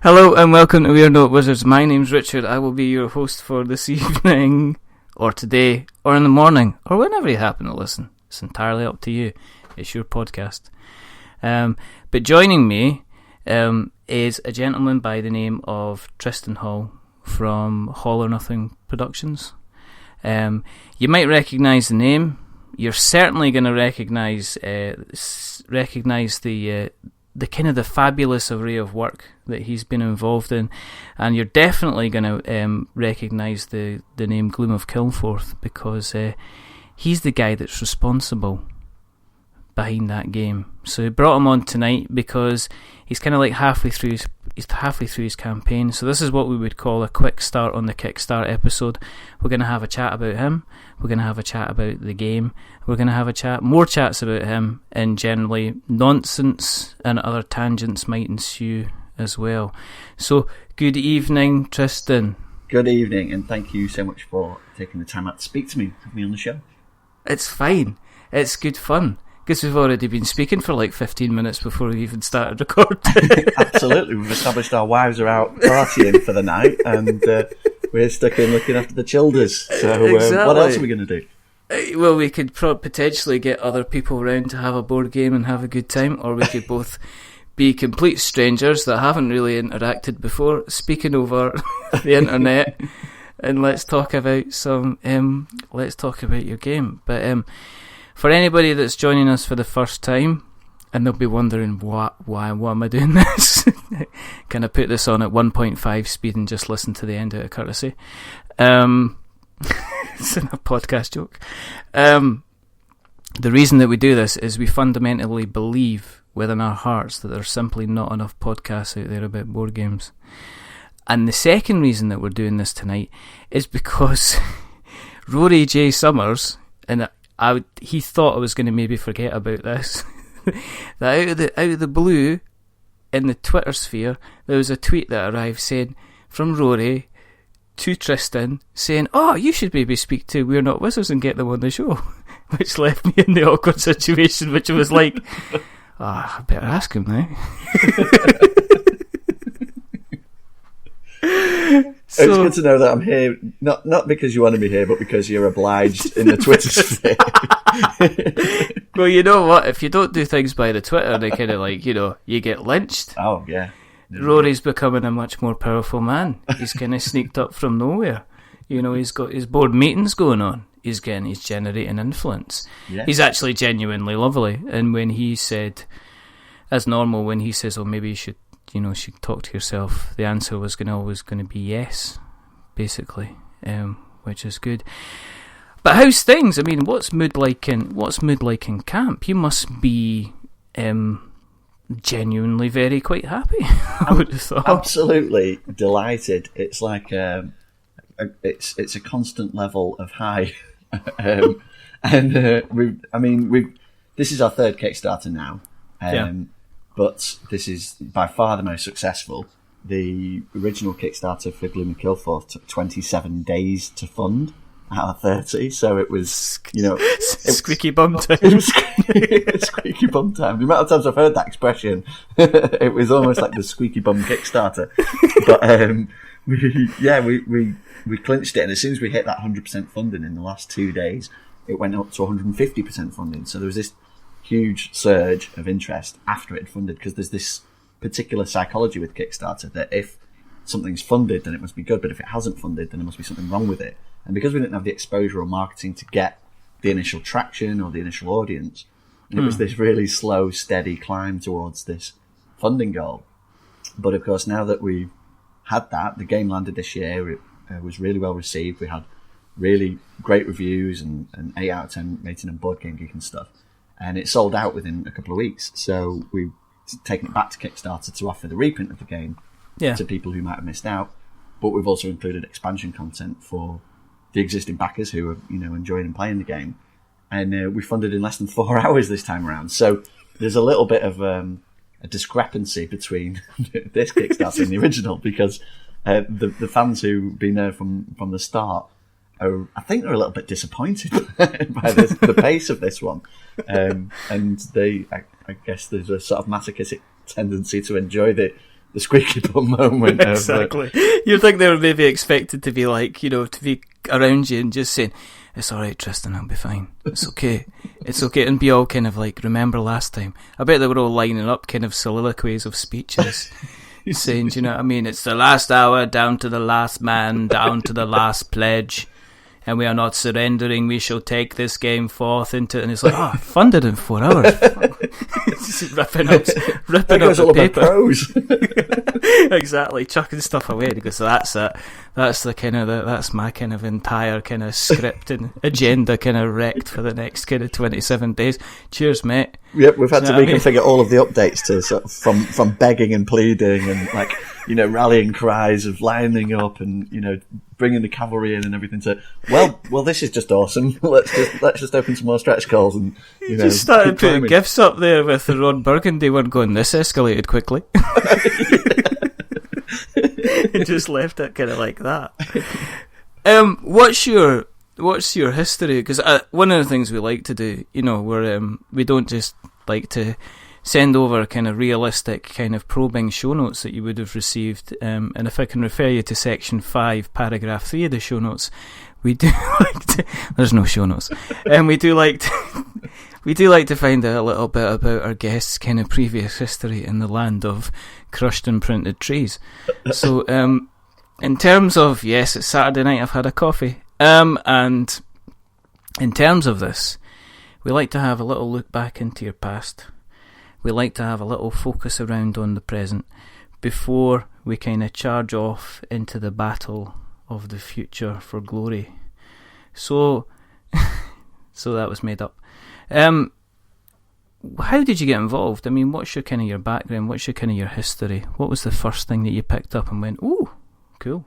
Hello and welcome to We're Not Wizards. My name's Richard. I will be your host for this evening, or today, or in the morning, or whenever you happen to listen. It's entirely up to you. It's your podcast. But joining me is a gentleman by the name of Tristan Hall from Hall or Nothing Productions. You might recognise the name. You're certainly going to recognise the kind of the fabulous array of work that he's been involved in, and you're definitely going to recognise the name Gloom of Kilforth, because he's the guy that's responsible behind that game. So we brought him on tonight because he's kind of like halfway through his campaign. So this is what we would call a quick start on the Kickstarter episode. We're going to have a chat about him. We're going to have a chat about the game. We're going to have more chats about him, and generally nonsense and other tangents might ensue as well. So good evening, Tristan. Good evening, and thank you so much for taking the time out to speak to me, have me on the show. It's fine. It's good fun. Because we've already been speaking for like 15 minutes before we even started recording. Absolutely. We've established our wives are out partying for the night, and we're stuck in looking after the childers. So exactly. What else are we going to do? Well, we could potentially get other people around to have a board game and have a good time, or we could both be complete strangers that haven't really interacted before, speaking over the internet, and let's talk about your game. But for anybody that's joining us for the first time, and they'll be wondering why am I doing this? Can I put this on at 1.5 speed and just listen to the end out of courtesy? It's a podcast joke. The reason that we do this is we fundamentally believe within our hearts that there's simply not enough podcasts out there about board games. And the second reason that we're doing this tonight is because Rory J. Summers, and he thought I was going to maybe forget about this, that out of the blue, in the Twitter sphere, there was a tweet that arrived saying, from Rory to Tristan, saying, "Oh, you should maybe speak to We're Not Wizards and get them on the show," which left me in the awkward situation, which was like, I better ask him now. So, it's good to know that I'm here, not because you want to be here, but because you're obliged in the Twitter sphere. Well, you know what? If you don't do things by the Twitter, they kind of like, you get lynched. Oh, yeah. Rory's becoming a much more powerful man. He's kind of sneaked up from nowhere. He's got his board meetings going on. He's generating influence. Yeah. He's actually genuinely lovely. And when he said, as normal, when he says, "Oh, maybe you should talk to yourself," the answer was always going to be yes, basically, which is good. But how's things? I mean, what's mood like in camp? You must be genuinely quite happy. I would have thought. Absolutely delighted. It's like it's a constant level of high, and this is our third Kickstarter now. But this is by far the most successful. The original Kickstarter for Gloom of Kilforth took 27 days to fund out of 30, so it was, squeaky bum time. It was squeaky bum time. The amount of times I've heard that expression, it was almost like the squeaky bum Kickstarter. But we clinched it, and as soon as we hit that 100% funding in the last 2 days, it went up to 150% funding. So there was this huge surge of interest after it had funded, because there's this particular psychology with Kickstarter that if something's funded, then it must be good, but if it hasn't funded, then there must be something wrong with it. And because we didn't have the exposure or marketing to get the initial traction or the initial audience, it was this really slow, steady climb towards this funding goal. But of course, now that we've had that, the game landed this year. It was really well received. We had really great reviews and 8 out of 10 rating on Board Game Geek and stuff. And it sold out within a couple of weeks. So we've taken it back to Kickstarter to offer the reprint of the game to people who might have missed out. But we've also included expansion content for the existing backers who are, enjoying and playing the game. And we funded in less than 4 hours this time around. So there's a little bit of a discrepancy between this Kickstarter and the original, because the fans who've been there from the start I think they're a little bit disappointed by the pace of this one. And I guess there's a sort of masochistic tendency to enjoy the squeaky bum moment. Exactly. You'd think they were maybe expected to be like, to be around you and just saying, "It's all right, Tristan, I'll be fine. It's okay. It's okay," and be all kind of like, "Remember last time?" I bet they were all lining up kind of soliloquies of speeches, saying, "Do you know what I mean? It's the last hour, down to the last man, down to the last pledge. And we are not surrendering. We shall take this game forth into..." And it's like, funded in 4 hours. Just ripping up the paper. Exactly, chucking stuff away. Because that's it. That's that's my kind of entire kind of script and agenda kind of wrecked for the next kind of 27 days. Cheers, mate. Yep, we've had to reconfigure all of the updates to sort of from begging and pleading and like rallying cries of lining up and bringing the cavalry in and everything to well this is just awesome. let's just open some more stretch goals and you just started putting gifts up there with the Ron Burgundy one going, "This escalated quickly." It just left it kind of like that. What's your history? Because one of the things we like to do, we don't just like to send over kind of realistic kind of probing show notes that you would have received. And if I can refer you to section 5, paragraph 3 of the show notes, we do like to... There's no show notes. And we do like to find out a little bit about our guests' kind of previous history in the land of crushed and printed trees. So, in terms of, yes, it's Saturday night, I've had a coffee. And in terms of this, we like to have a little look back into your past. We like to have a little focus around on the present before we kind of charge off into the battle of the future for glory. So that was made up. How did you get involved? I mean, what's your kind of your background? What's your kind of your history? What was the first thing that you picked up and went, "Ooh, cool"?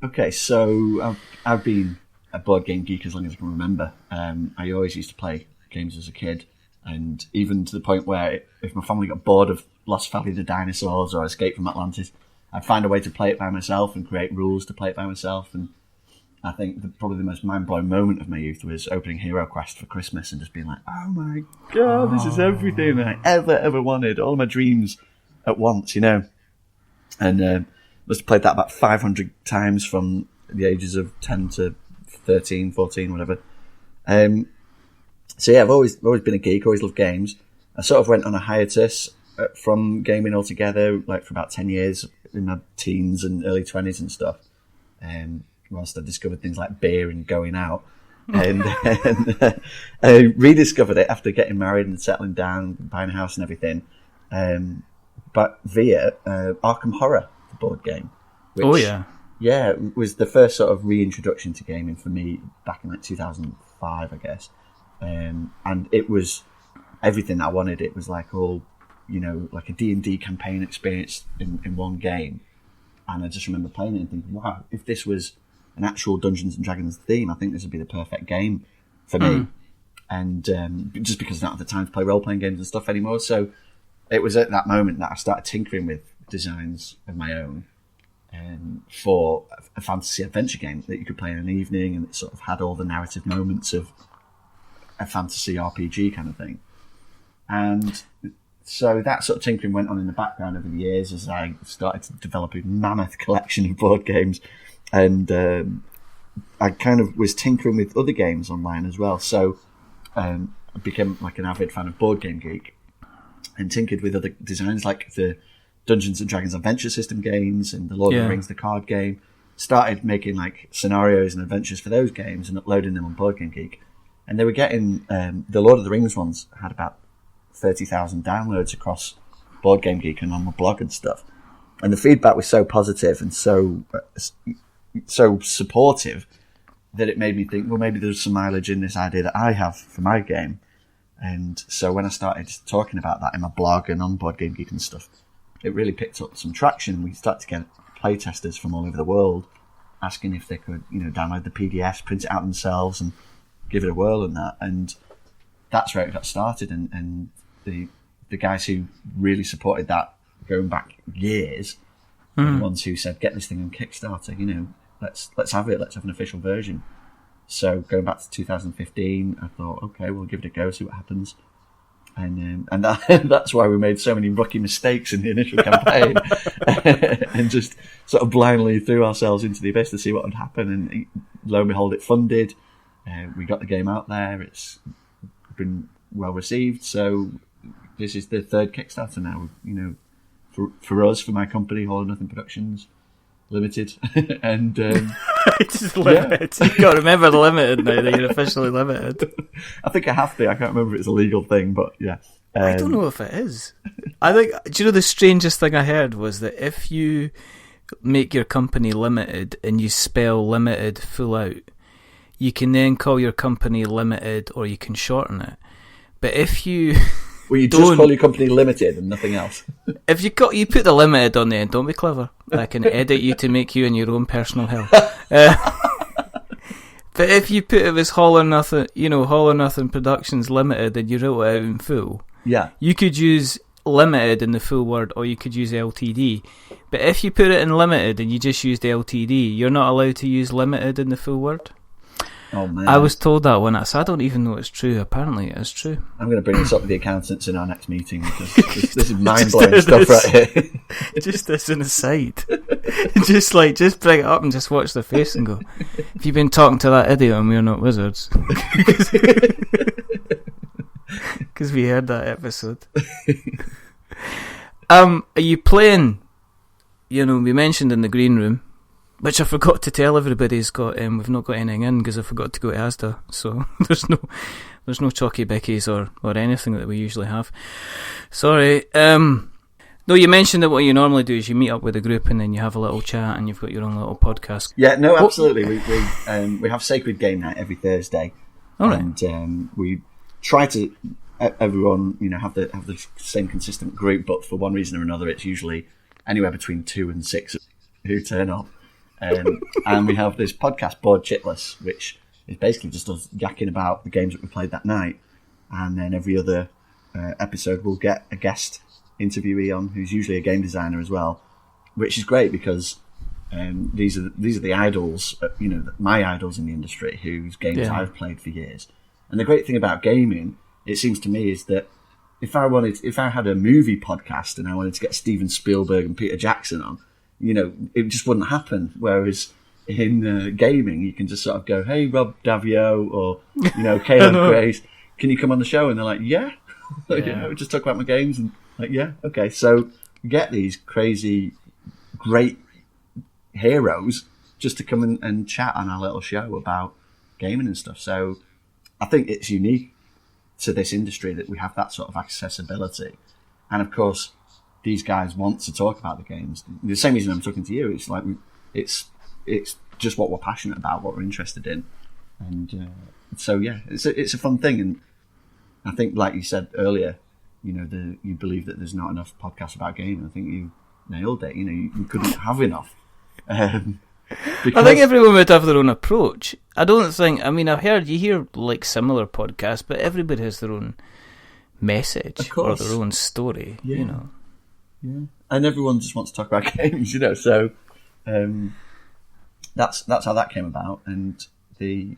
Okay, so I've been a board game geek as long as I can remember. I always used to play games as a kid. And even to the point where if my family got bored of Lost Valley of the Dinosaurs or Escape from Atlantis, I'd find a way to play it by myself and create rules to play it by myself. And I think probably the most mind-blowing moment of my youth was opening Hero Quest for Christmas and just being like, "Oh my God, this is everything I ever wanted. All my dreams at once, And must have played that about 500 times from the ages of 10 to 13, 14, whatever. So yeah, I've always been a geek, always loved games. I sort of went on a hiatus from gaming altogether, like for about 10 years in my teens and early 20s and stuff. Whilst I discovered things like beer and going out. And I rediscovered it after getting married and settling down, buying a house and everything. But via Arkham Horror, the board game. Which, yeah, was the first sort of reintroduction to gaming for me back in like 2005, I guess. And it was everything I wanted. It was like all, like a D&D campaign experience in one game. And I just remember playing it and thinking, wow, if this was an actual Dungeons and Dragons theme, I think this would be the perfect game for me. And just because I don't have the time to play role-playing games and stuff anymore. So it was at that moment that I started tinkering with designs of my own for a fantasy adventure game that you could play in an evening, and it sort of had all the narrative moments of a fantasy RPG kind of thing. And so that sort of tinkering went on in the background over the years as I started to develop a mammoth collection of board games. And I kind of was tinkering with other games online as well. So I became like an avid fan of Board Game Geek and tinkered with other designs like the Dungeons and Dragons Adventure System games and the Lord of the Rings, the card game. Started making like scenarios and adventures for those games and uploading them on Board Game Geek. And they were getting, the Lord of the Rings ones had about 30,000 downloads across Board Game Geek and on my blog and stuff. And the feedback was so positive and so supportive that it made me think, well, maybe there's some mileage in this idea that I have for my game. And so when I started talking about that in my blog and on Board Game Geek and stuff, it really picked up some traction. We started to get playtesters from all over the world asking if they could, download the PDFs, print it out themselves and give it a whirl and that. And that's where it got started. And the guys who really supported that going back years were the ones who said, get this thing on Kickstarter, let's have it, let's have an official version. So going back to 2015, I thought, okay, we'll give it a go, see what happens. And that's why we made so many rookie mistakes in the initial campaign, and just sort of blindly threw ourselves into the abyss to see what would happen. And lo and behold, it funded. We got the game out there. It's been well received. So this is the third Kickstarter now. For us, for my company, Hall or Nothing Productions Limited, and just limited. You've got to remember the limited now that you're officially limited. I think I have to. I can't remember if it's a legal thing, but yeah. I don't know if it is. I think. Do you know the strangest thing I heard was that if you make your company limited and you spell limited full out, you can then call your company limited, or you can shorten it. But if you well, you just call your company limited and nothing else. If you put the limited on the end, don't be clever. I can edit you to make you in your own personal hell. But if you put it as Hall or Nothing, Hall or Nothing Productions Limited, and you wrote it out in full, yeah, you could use limited in the full word, or you could use LTD. But if you put it in limited and you just used LTD, you're not allowed to use limited in the full word. Oh man! I was told that once. I don't even know it's true. Apparently, it is true. I'm going to bring this up with the accountants in our next meeting, because this is mind-blowing stuff right here. Just as an aside, just bring it up and just watch their face and go, "Have you been talking to that idiot and we're not wizards?" Because we heard that episode. Are you playing? We mentioned in the green room, which I forgot to tell everybody has got. We've not got anything in because I forgot to go to Asda, so there's no chalky bickies or anything that we usually have. Sorry. No, you mentioned that what you normally do is you meet up with a group and then you have a little chat and you've got your own little podcast. Yeah, no, absolutely. We have Sacred Game Night every Thursday. All right. And we try to everyone have the same consistent group, but for one reason or another, it's usually anywhere between 2 and 6 who turn up. And we have this podcast, Board Chitless, which is basically just us yakking about the games that we played that night. And then every other episode, we'll get a guest interviewee on who's usually a game designer as well, which is great because these are the idols, my idols in the industry, whose games I've played for years. And the great thing about gaming, it seems to me, is that if I had a movie podcast and I wanted to get Steven Spielberg and Peter Jackson on, it just wouldn't happen. Whereas in gaming, you can just sort of go, "Hey, Rob Davio," or Caleb Grace, "Can you come on the show?" And they're like, "Yeah." Just talk about my games, and like, "Yeah, okay." So you get these crazy, great heroes just to come and chat on our little show about gaming and stuff. So I think it's unique to this industry that we have that sort of accessibility, and of course, these guys want to talk about the games. The same reason I'm talking to you. It's like it's just what we're passionate about, what we're interested in, and so yeah, it's a fun thing. And I think, like you said earlier, you believe that there's not enough podcasts about gaming. I think you nailed it. You couldn't have enough. I think everyone would have their own approach. I don't think. I mean, you hear like similar podcasts, but everybody has their own message or their own story. Yeah. Yeah, and everyone just wants to talk about games, So that's how that came about, and the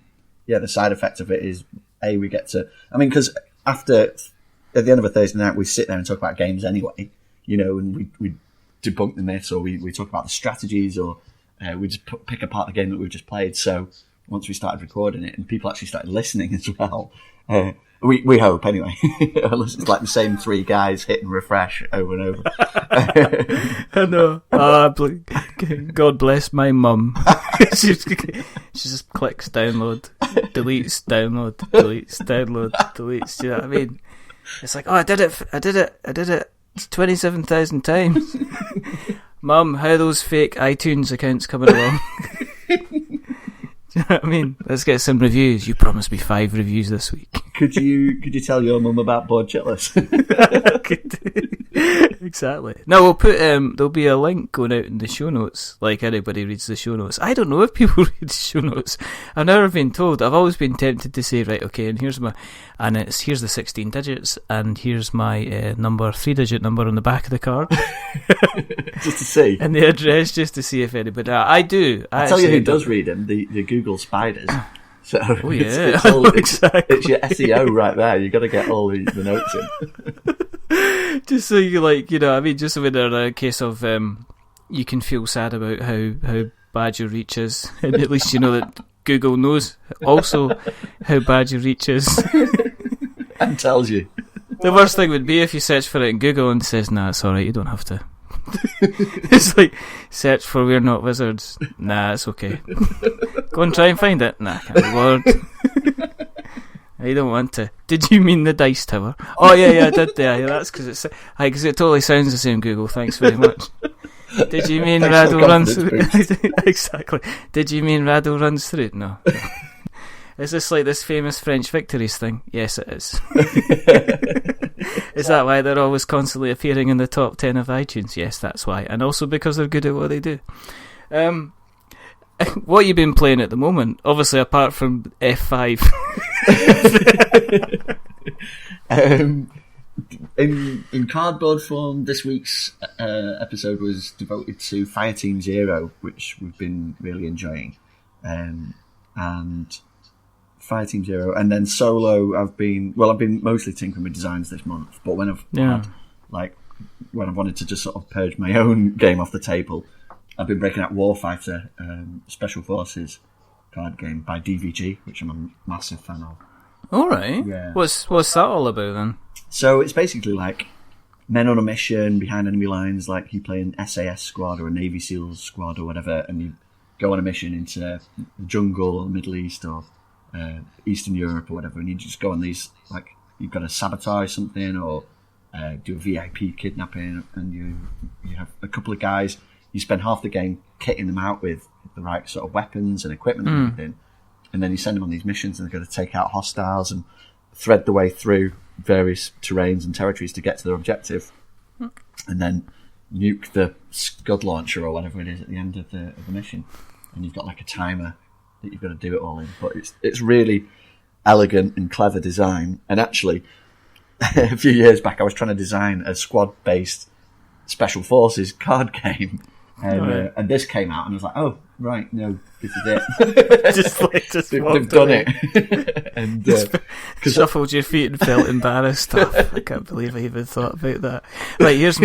side effect of it is we get to. I mean, because at the end of a Thursday night, we sit there and talk about games anyway, and we debunk the myths, or we talk about the strategies, or we just pick apart the game that we've just played. So once we started recording it, and people actually started listening as well. We hope, anyway. It's like the same 3 guys hitting refresh over and over. I know. God bless my mum. She just clicks download, deletes, download, deletes, download, deletes. Do you know what I mean? It's like, I did it 27,000 times. Mum, how are those fake iTunes accounts coming along? Do you know what I mean? Let's get some reviews. You promised me 5 reviews this week. Could you tell your mum about Board Chitless? Exactly. No, we'll put there'll be a link going out in the show notes. Like anybody reads the show notes. I don't know if people read the show notes. I've never been told. I've always been tempted to say, right, okay, and here's the 16 digits, and here's my 3-digit number on the back of the card. Just to see. And the address, just to see if anybody. I do. I tell you who does read them. The Google spiders. So Oh yeah, it's all, exactly. it's your SEO right there. You got to get all the notes in. Just so you like, you know, I mean, just when in a case of you can feel sad about how bad your reach is, and at least you know that Google knows also how bad your reach is. And tells you. The worst thing would be if you search for it in Google and it says, nah, it's alright, you don't have to. It's like, search for We're Not Wizards. Nah, it's okay. Go and try and find it. Nah, can't be bothered. I don't want to. Did you mean the Dice Tower? Oh yeah, I did. Yeah, that's because because it totally sounds the same. Google, thanks very much. Did you mean Rattle runs through? Exactly. Did you mean Rattle runs through? No. Is this like this famous French victories thing? Yes, it is. Is that why they're always constantly appearing in the top 10 of iTunes? Yes, that's why. And also because they're good at what they do. What have you been playing at the moment? Obviously, apart from F5. In cardboard form, this week's episode was devoted to Fireteam Zero, which we've been really enjoying. And Fireteam Zero, and then solo. I've been mostly tinkering with designs this month. But when I've when I've wanted to just sort of purge my own game off the table, I've been breaking out Warfighter, Special Forces card game by DVG, which I'm a massive fan of. All right. Yeah. What's that all about then? So it's basically like men on a mission behind enemy lines, like you play an SAS squad or a Navy SEALs squad or whatever, and you go on a mission into the jungle or the Middle East or Eastern Europe or whatever, and you just go on these, like, you've got to sabotage something or do a VIP kidnapping, and you have a couple of guys. You spend half the game kitting them out with the right sort of weapons and equipment and everything, and then you send them on these missions, and they've got to take out hostiles and thread the way through various terrains and territories to get to their objective, and then nuke the Scud launcher or whatever it is at the end of the mission. And you've got like a timer that you've got to do it all in. But it's really elegant and clever design. And actually, a few years back, I was trying to design a squad-based Special Forces card game. And this came out, and I was like, oh, right, no, this is it. They've done it. And shuffled your feet and felt embarrassed. I can't believe I even thought about that. Right, here's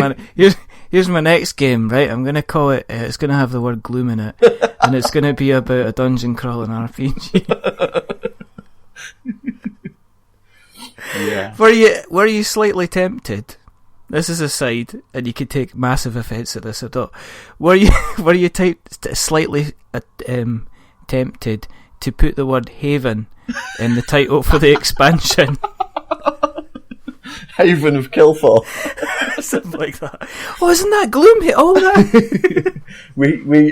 my next game, right? I'm going to call it, it's going to have the word Gloom in it, and it's going to be about a dungeon crawling RPG. Yeah. Were you slightly tempted? This is a side, and you could take massive offence at this or not. Were you slightly tempted to put the word Haven in the title for the expansion? Haven of Kilforth. Something like that. Oh, isn't that Gloom? Oh, that.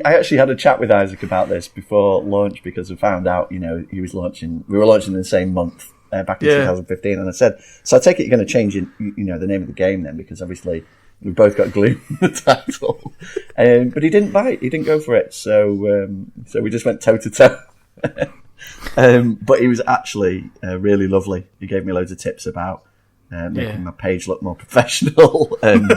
I actually had a chat with Isaac about this before launch, because we found out, he was launching. We were launching in the same month. Back in 2015, and I said, so I take it you're going to change the name of the game then, because obviously we've both got Gloom in the title. But he didn't bite, he didn't go for it, so we just went toe to toe. But he was actually really lovely. He gave me loads of tips about making my page look more professional. And do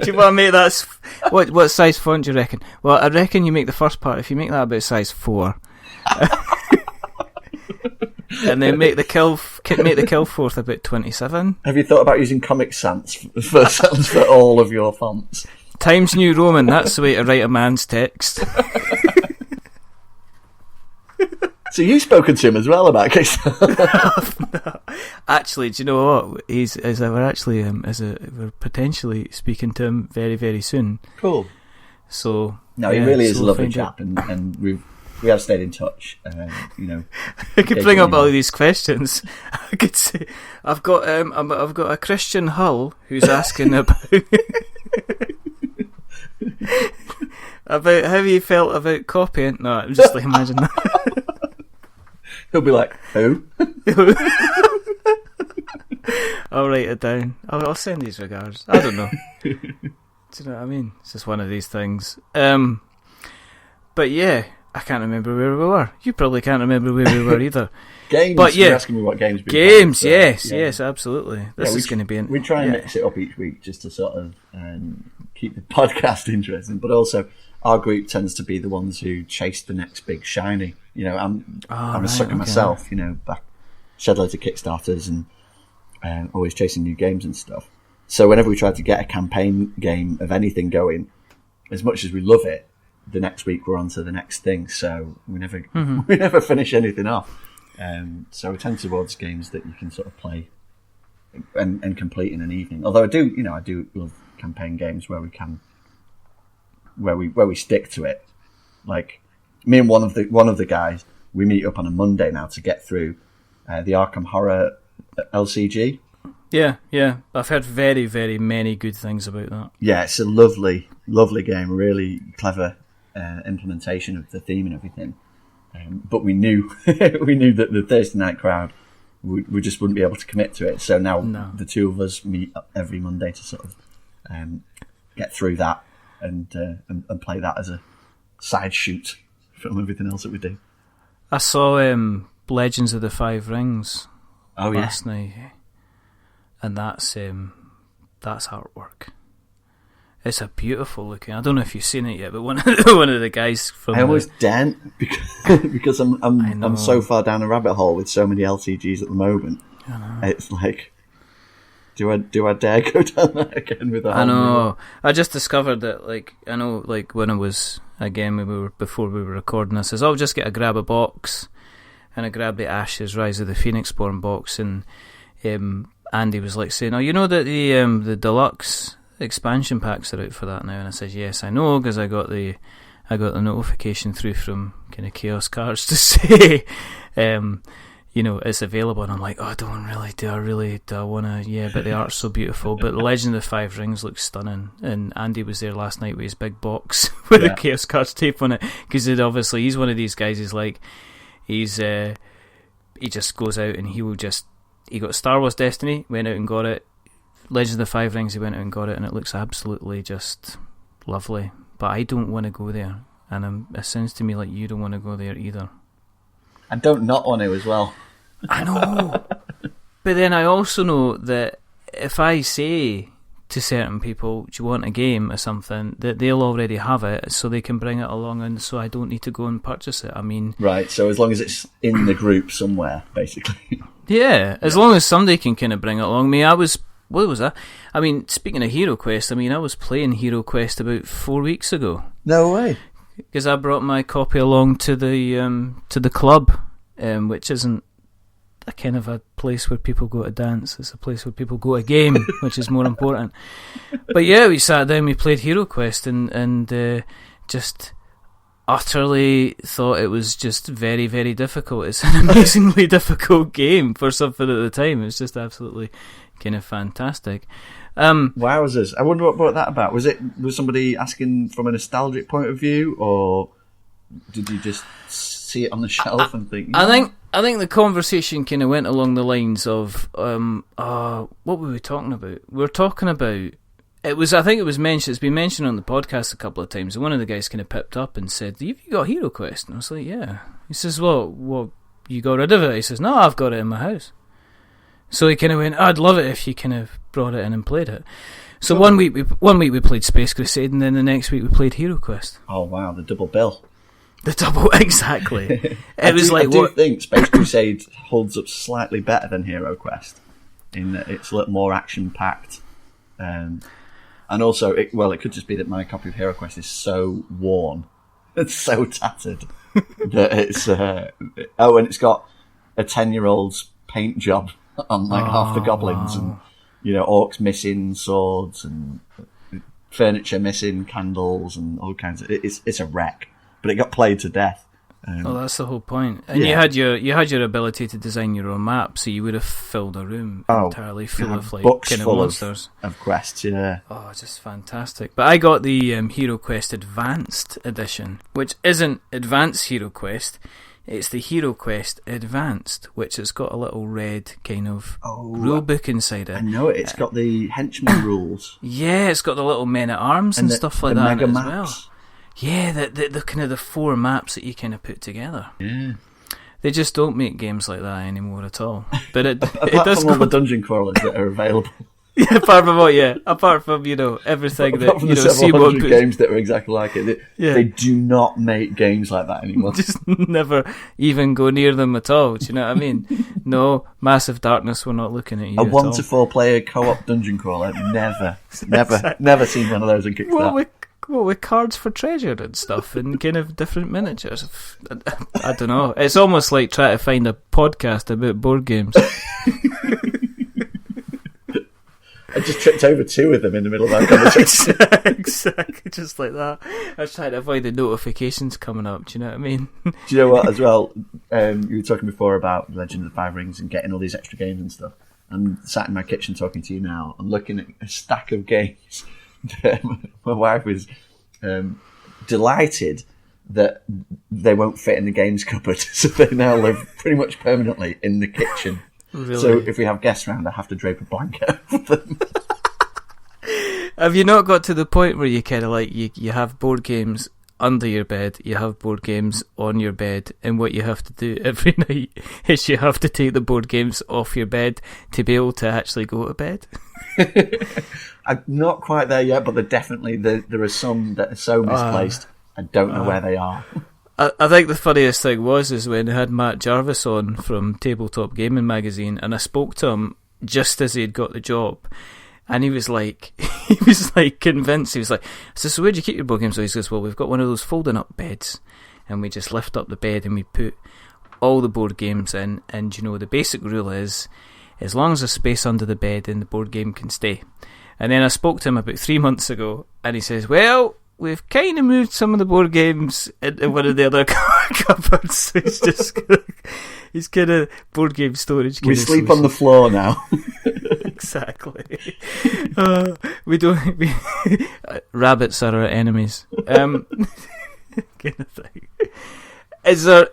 you want to make that? What size font do you reckon? Well, I reckon you make the first part. If you make that about size 4. And then make the Kilforth about 27. Have you thought about using Comic Sans for all of your fonts? Times New Roman, that's the way to write a man's text. So you've spoken to him as well about Kickstarter? No. Actually, do you know what? We're potentially speaking to him very, very soon. Cool. So no, he really is a lovely chap, and we have stayed in touch. I could bring up all of these questions. I could say I've got a Tristan Hall who's asking about how he felt about copying. No, I'm just like, imagine that. He'll be like, who? I'll write it down. I'll send these regards. I don't know. Do you know what I mean? It's just one of these things. But yeah. I can't remember where we were. You probably can't remember where we were either. Games. But yeah, you're asking me what games. Games. Yes, absolutely. This is going to be. We try and mix it up each week just to sort of keep the podcast interesting, but also our group tends to be the ones who chase the next big shiny. You know, I'm a sucker myself. You know, shed loads of Kickstarters and always chasing new games and stuff. So whenever we try to get a campaign game of anything going, as much as we love it, the next week we're on to the next thing. So we never finish anything off. So we tend towards games that you can sort of play and complete in an evening. Although I do love campaign games where we stick to it. Like me and one of the guys, we meet up on a Monday now to get through the Arkham Horror LCG. Yeah. I've heard very, very many good things about that. Yeah, it's a lovely, lovely game. Really clever implementation of the theme and everything. But we knew that the Thursday night crowd we just wouldn't be able to commit to it. So now the two of us meet up every Monday to sort of get through that and play that as a side shoot from everything else that we do. I saw Legends of the Five Rings last night, and that's artwork. It's a beautiful looking. I don't know if you've seen it yet, but one of the guys from I always dent because I'm so far down a rabbit hole with so many LCGs at the moment. I know. It's like, do I dare go down that again with a whole I know. new... I just discovered that when I was before we were recording, I says I'll just grab a box, and I grabbed the Ashes Rise of the Phoenixborn box, and Andy was like saying, "Oh, you know that the deluxe expansion packs are out for that now," and I said, "Yes, I know, because I got the notification through from kind of Chaos Cards to say it's available." And I'm like, "Oh, do I want to?" Yeah, but the art's so beautiful. But the Legend of the Five Rings looks stunning, and Andy was there last night with his big box with the Chaos Cards tape on it, because obviously he's one of these guys. He just goes out and he got Star Wars Destiny, went out and got it. Legends of the Five Rings, he went out and got it, and it looks absolutely just lovely. But I don't want to go there, and it sounds to me like you don't want to go there either. I don't not want to as well. I know. But then I also know that if I say to certain people, "Do you want a game or something?" that they'll already have it, so they can bring it along, and so I don't need to go and purchase it. I mean... Right, so as long as it's in the group somewhere, basically. Yeah, as long as somebody can kind of bring it along. What was that? I mean, speaking of Hero Quest, I was playing Hero Quest about 4 weeks ago. No way. Because I brought my copy along to the club, which isn't a kind of a place where people go to dance. It's a place where people go to game, which is more important. But yeah, we sat down, we played Hero Quest, and just utterly thought it was just very, very difficult. It's an amazingly difficult game for something at the time. It's just absolutely kind of fantastic. Wowzers. I wonder what brought that about. Was somebody asking from a nostalgic point of view, or did you just see it on the shelf and think... I think the conversation kind of went along the lines of what were we talking about? We were talking about... I think it was mentioned. It's been mentioned on the podcast a couple of times. And one of the guys kind of pipped up and said, "Have you got Hero Quest?" And I was like, "Yeah." He says, "Well, you got rid of it?" He says, "No, I've got it in my house." So he kind of went, "I'd love it if you kind of brought it in and played it." So one week we played Space Crusade, and then the next week we played Hero Quest. Oh wow, the double bill. Exactly. I do think Space Crusade holds up slightly better than Hero Quest in that it's a little more action packed. And also, it could just be that my copy of Hero Quest is so worn, it's so tattered that it's and it's got a 10-year-old's paint job on half the goblins, and orcs missing swords and furniture missing, candles and all kinds of. It's a wreck, but it got played to death. That's the whole point. And you had your ability to design your own map, so you would have filled a room entirely full of books kind of full monsters of quests. Yeah. Oh, just fantastic. But I got the Hero Quest Advanced Edition, which isn't Advanced Hero Quest. It's the Hero Quest Advanced, which has got a little red kind of rule book inside it. I know it. It's got the henchman rules. Yeah, it's got the little men at arms and stuff like that mega as maps. well. Yeah, the kind of the 4 maps that you kind of put together. Yeah. They just don't make games like that anymore at all. But it Apart does from all the dungeon crawlers that are available. Yeah, apart from everything apart from the several hundred games that are exactly like it, they do not make games like that anymore. Just never even go near them at all. Do you know what I mean? No, Massive Darkness, we're not looking at you. A 1 to 4 player co-op dungeon crawler, never seen one of those in Kickstarter. Well, with cards for treasure and stuff, and kind of different miniatures. I don't know. It's almost like trying to find a podcast about board games. I just tripped over 2 of them in the middle of that conversation. Exactly, just like that. I was trying to avoid the notifications coming up, do you know what I mean? Do you know what, as well, you were talking before about Legend of the Five Rings and getting all these extra games and stuff. I'm sat in my kitchen talking to you now. I'm looking at a stack of games. My wife is delighted that they won't fit in the games cupboard, so they now live pretty much permanently in the kitchen. Really? So if we have guests around, I have to drape a blanket over them. Have you not got to the point where you kind of like you have board games under your bed, you have board games on your bed, and what you have to do every night is you have to take the board games off your bed to be able to actually go to bed? I'm not quite there yet, but there are some that are so misplaced, I don't know where they are. I think the funniest thing is when I had Matt Jarvis on from Tabletop Gaming Magazine, and I spoke to him just as he'd got the job, and he was like convinced. He was like, so where'd you keep your board games? So he says, well, we've got one of those folding up beds, and we just lift up the bed and we put all the board games in, and the basic rule is, as long as there's space under the bed, then the board game can stay. And then I spoke to him about 3 months ago, and he says, well, we've kind of moved some of the board games into one of the other cupboards. So he's kind of board game storage. We sleep on the floor now. Exactly. Rabbits are our enemies. Kind of thing. Is there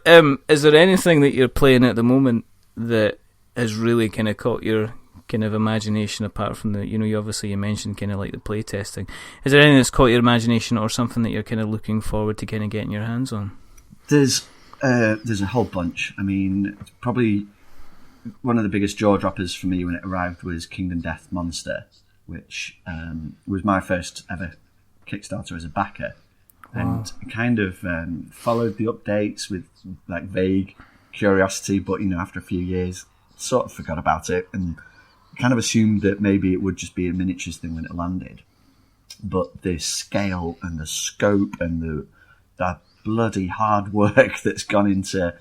anything that you're playing at the moment that has really kind of caught your kind of imagination, apart from the, you mentioned kind of like the play testing? Is there anything that's caught your imagination, or something that you're kind of looking forward to kind of getting your hands on? There's a whole bunch. I mean, probably one of the biggest jaw droppers for me when it arrived was Kingdom Death Monster, which was my first ever Kickstarter as a backer. Wow. And kind of followed the updates with like vague curiosity, but after a few years sort of forgot about it and kind of assumed that maybe it would just be a miniatures thing when it landed. But the scale and the scope and the bloody hard work that's gone into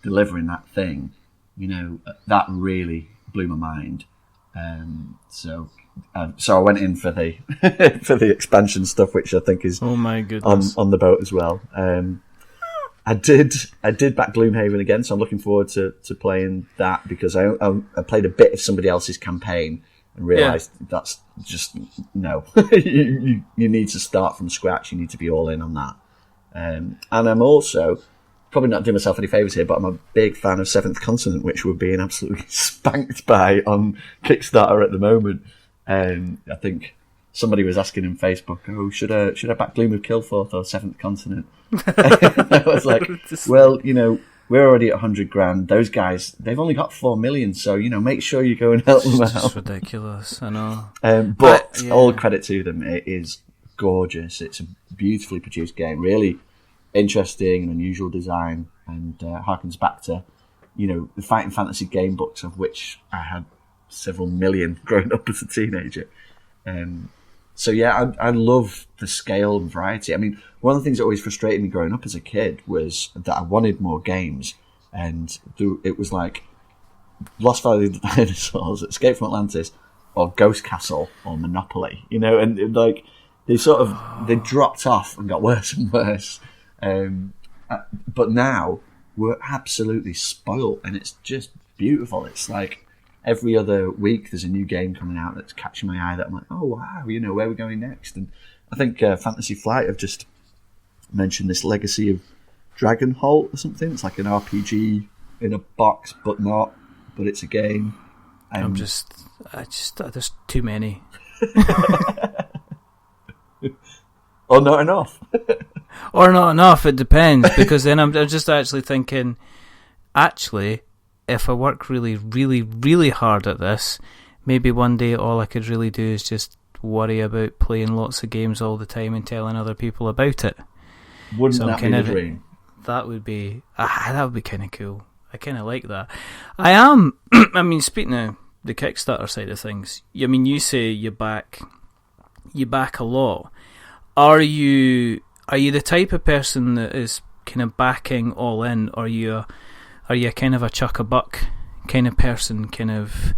delivering that thing, that really blew my mind. So I went in for the for the expansion stuff, which I think is oh my goodness on the boat as well. I did back Gloomhaven again, so I'm looking forward to playing that, because I played a bit of somebody else's campaign and realised that's just no. you need to start from scratch. You need to be all in on that. And I'm also probably not doing myself any favours here, but I'm a big fan of Seventh Continent, which we're being absolutely spanked by on Kickstarter at the moment. I think somebody was asking in Facebook, "Oh, should I back Gloom of Kilforth or Seventh Continent?" I was like, "Well, we're already at 100 grand. Those guys, they've only got 4 million, so make sure you go and help them out." It's ridiculous, I know. But all credit to them. It is gorgeous. It's a beautifully produced game, really interesting and unusual design, and harkens back to the fighting fantasy game books, of which I had several million growing up as a teenager. So yeah, I love the scale and variety. I mean, one of the things that always frustrated me growing up as a kid was that I wanted more games, and it was like Lost Valley of the Dinosaurs, Escape from Atlantis, or Ghost Castle, or Monopoly, and like they dropped off and got worse and worse. But now we're absolutely spoiled, and it's just beautiful. It's like every other week there's a new game coming out that's catching my eye that I'm like, oh wow, where are we going next? And I think Fantasy Flight have just mentioned this Legacy of Dragonholt or something. It's like an RPG in a box, but it's a game. There's too many. Or not enough. or not enough. It depends, because then I'm just actually thinking, if I work really, really, really hard at this, maybe one day all I could really do is just worry about playing lots of games all the time and telling other people about it. Wouldn't that be the dream? That would be kind of cool. I kind of like that. I mean, speaking of the Kickstarter side of things, I mean, you say you back a lot. Are you the type of person that is kind of backing all in, or are you kind of a chuck a buck kind of person, kind of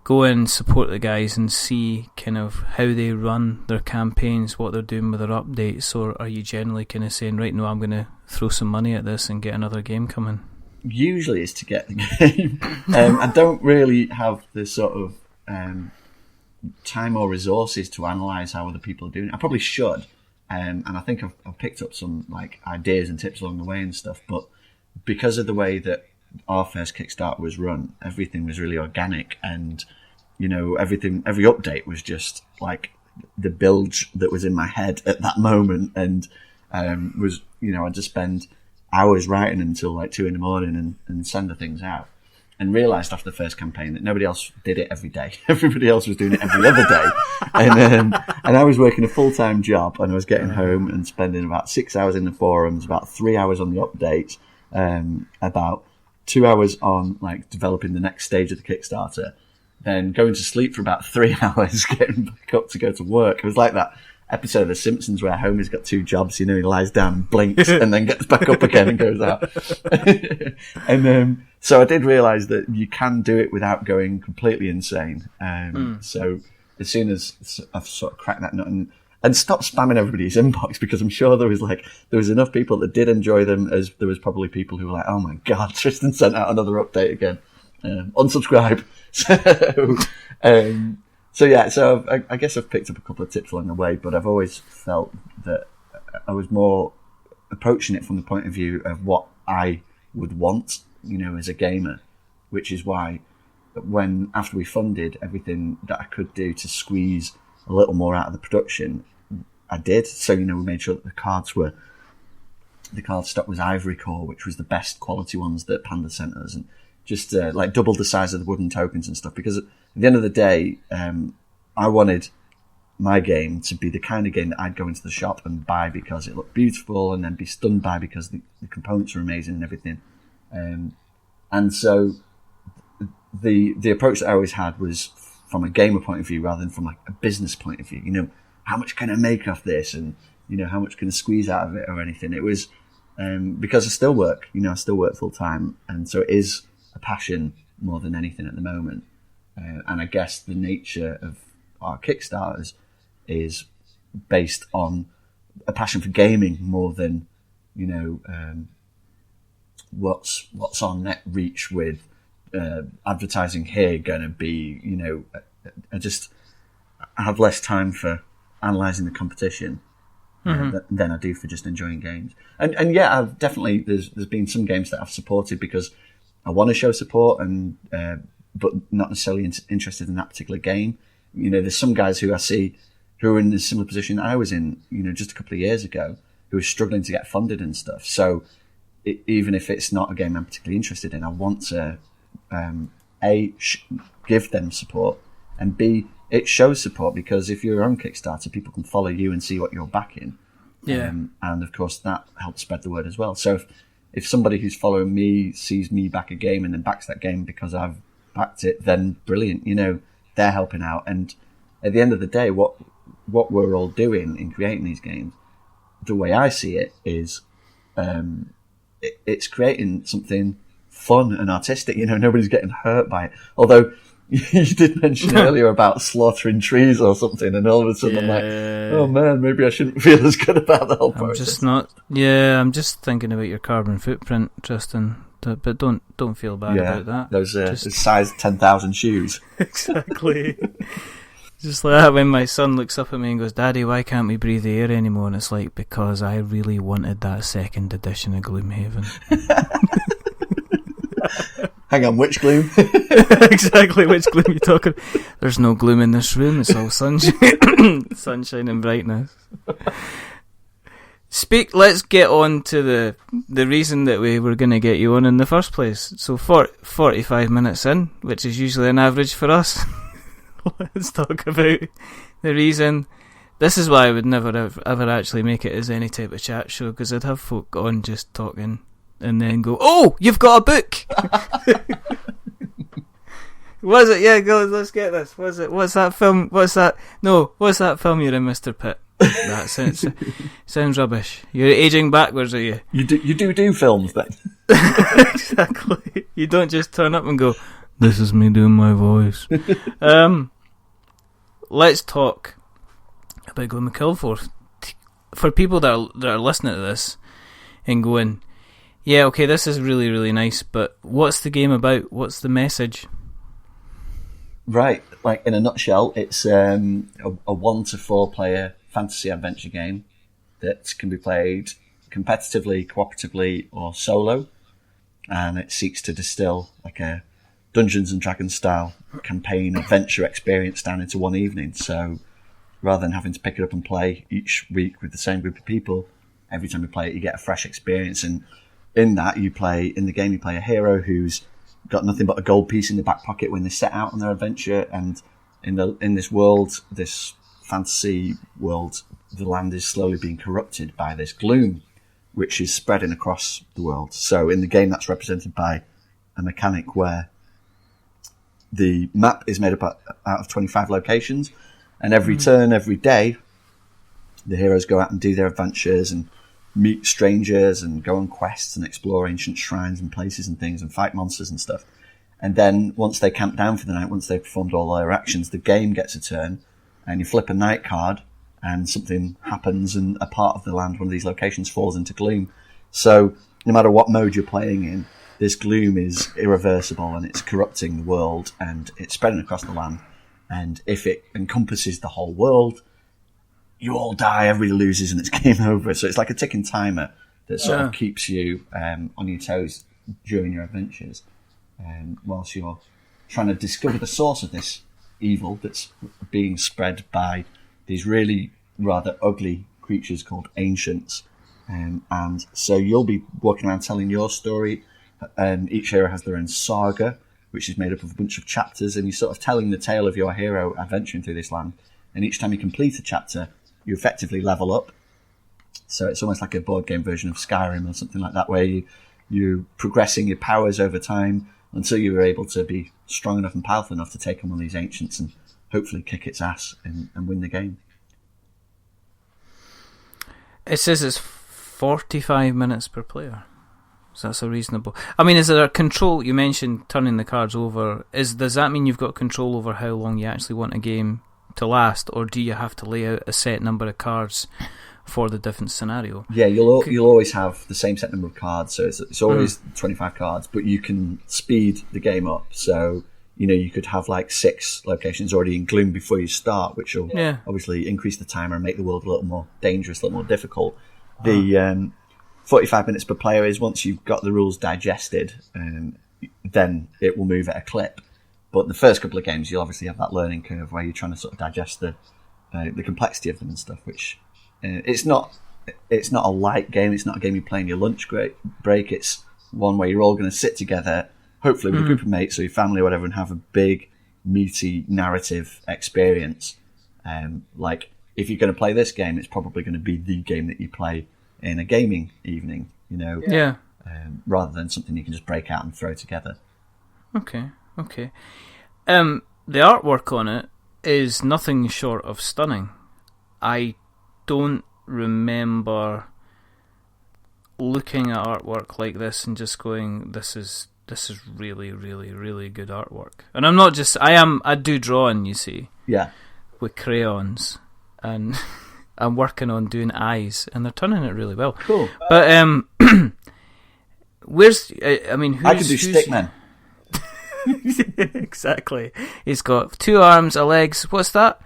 go in, support the guys and see kind of how they run their campaigns, what they're doing with their updates, or are you generally kind of saying, right, no, I'm going to throw some money at this and get another game coming? Usually it's to get the game. I don't really have the sort of time or resources to analyse how other people are doing it. I probably should, and I think I've picked up some like ideas and tips along the way and stuff, but because of the way that our first Kickstarter was run, everything was really organic, and every update was just like the build that was in my head at that moment, and I'd just spend hours writing until like 2 a.m. and send the things out, and realised after the first campaign that nobody else did it every day. Everybody else was doing it every other day, and I was working a full-time job, and I was getting home and spending about 6 hours in the forums, about 3 hours on the updates, about 2 hours on like developing the next stage of the Kickstarter, then going to sleep for about 3 hours, getting back up to go to work. It was like that episode of The Simpsons where Homer's got 2 jobs. He lies down and blinks and then gets back up again and goes out. And so I did realise that you can do it without going completely insane. So as soon as I've sort of cracked that nut and stopped spamming everybody's inbox, because I'm sure there was enough people that did enjoy them, as there was probably people who were like, oh my god, Tristan sent out another update again. Unsubscribe. So I guess I've picked up a couple of tips along the way, but I've always felt that I was more approaching it from the point of view of what I would want, as a gamer, which is why after we funded everything that I could do to squeeze a little more out of the production, I did. So, we made sure that the card stock was ivory core, which was the best quality ones that Panda sent us, and just like doubled the size of the wooden tokens and stuff, because at the end of the day, I wanted my game to be the kind of game that I'd go into the shop and buy because it looked beautiful, and then be stunned by because the components are amazing and everything. And so the approach that I always had was from a gamer point of view rather than from like a business point of view. How much can I make off this, and how much can I squeeze out of it or anything. It was because I still work. I still work full time, and so it is a passion more than anything at the moment. And I guess the nature of our Kickstarters is based on a passion for gaming more than what's on net reach with advertising here going to be. I have less time for analysing the competition than I do for just enjoying games. And yeah, I've definitely there's been some games that I've supported because I want to show support, and but not necessarily interested in that particular game. There's some guys who I see who are in a similar position that I was in, just a couple of years ago, who are struggling to get funded and stuff. So even if it's not a game I'm particularly interested in, I want to give them support, and B, it shows support, because if you're on Kickstarter, people can follow you and see what you're backing. Yeah. And of course that helps spread the word as well. So if somebody who's following me sees me back a game and then backs that game because I've backed it, then brilliant. They're helping out. And at the end of the day, what we're all doing in creating these games, the way I see it is, it's creating something fun and artistic. Nobody's getting hurt by it. Although you did mention earlier about slaughtering trees or something, and all of a sudden I'm like, oh man, maybe I shouldn't feel as good about the whole process. I'm just thinking about your carbon footprint, Tristan. But don't feel bad about that. Those size 10,000 shoes. Exactly. Just like that when my son looks up at me and goes, Daddy, why can't we breathe the air anymore? And it's like, because I really wanted that second edition of Gloomhaven. Hang on, which gloom? Exactly, which gloom are you talking? There's no gloom in this room, it's all sunshine and brightness. Let's get on to the reason that we were going to get you on in the first place. So 45 minutes in, which is usually an average for us. Let's talk about the reason. This is why I would never ever actually make it as any type of chat show, because I'd have folk on just talking and then go, "Oh, you've got a book." Was it? Yeah, go. Let's get this. Was it? What's that film? What's that? No, what's that film you're in, Mr. Pitt? That sounds rubbish. You're aging backwards, are you? You do films then. Exactly. You don't just turn up and go, "This is me doing my voice." Let's talk about Gloom of Kilforth. For people that are listening to this and going, "Yeah, okay, this is really, really nice, but what's the game about? What's the message?" Right, like in a nutshell, it's a 1 to 4 player fantasy adventure game that can be played competitively, cooperatively, or solo, and it seeks to distill like a Dungeons and Dragons style campaign adventure experience down into one evening. So rather than having to pick it up and play each week with the same group of people, every time you play it, you get a fresh experience. And in that, in the game, you play a hero who's got nothing but a gold piece in the back pocket when they set out on their adventure. And in this world, this fantasy world, the land is slowly being corrupted by this gloom, which is spreading across the world. So in the game, that's represented by a mechanic where the map is made up out of 25 locations, and every turn, every day, the heroes go out and do their adventures and meet strangers and go on quests and explore ancient shrines and places and things and fight monsters and stuff. And then once they camp down for the night, once they've performed all their actions, the game gets a turn, and you flip a night card and something happens and a part of the land, one of these locations, falls into gloom. So no matter what mode you're playing in, this gloom is irreversible and it's corrupting the world and it's spreading across the land. And if it encompasses the whole world, you all die, everybody loses, and it's game over. So it's like a ticking timer that sort of keeps you on your toes during your adventures, whilst you're trying to discover the source of this evil that's being spread by these really rather ugly creatures called ancients. And so you'll be walking around telling your story. Each hero has their own saga, which is made up of a bunch of chapters, and you're sort of telling the tale of your hero adventuring through this land. And each time you complete a chapter, you effectively level up. So it's almost like a board game version of Skyrim or something like that, where you're progressing your powers over time until you're able to be strong enough and powerful enough to take on one of these ancients and hopefully kick its ass and win the game. It says it's 45 minutes per player. So that's a reasonable... I mean, is there a control... You mentioned turning the cards over. Does that mean you've got control over how long you actually want a game to last, or do you have to lay out a set number of cards for the different scenario? Yeah, you'll always have the same set number of cards, so it's always 25 cards, but you can speed the game up. So, you could have like 6 locations already in gloom before you start, which will obviously increase the timer and make the world a little more dangerous, a little more difficult. The 45 minutes per player is once you've got the rules digested, then it will move at a clip. But the first couple of games, you'll obviously have that learning curve where you're trying to sort of digest the complexity of them and stuff. Which it's not a light game. It's not a game you play in your lunch break. It's one where you're all going to sit together, hopefully with a group of mates or your family or whatever, and have a big, meaty narrative experience. Like if you're going to play this game, it's probably going to be the game that you play in a gaming evening. Rather than something you can just break out and throw together. Okay. The artwork on it is nothing short of stunning. I don't remember looking at artwork like this and just going, this is really, really, really good artwork. And I do drawing, you see. Yeah. With crayons. And I'm working on doing eyes, and they're turning it really well. Cool. But I can do stickman. Exactly. He's got 2 arms, a legs. What's that?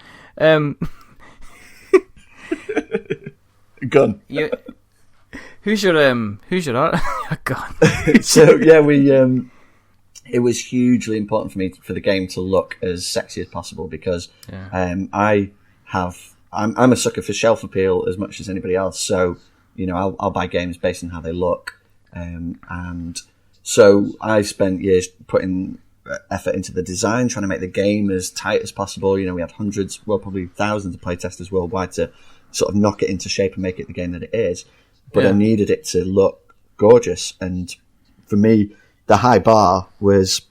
Gun. Who's your art? Gun. So it was hugely important for me for the game to look as sexy as possible because I'm a sucker for shelf appeal as much as anybody else. So I'll buy games based on how they look, and so I spent years putting effort into the design, trying to make the game as tight as possible. We had hundreds, well, probably thousands of playtesters worldwide to sort of knock it into shape and make it the game that it is. But I needed it to look gorgeous, and for me, the high bar was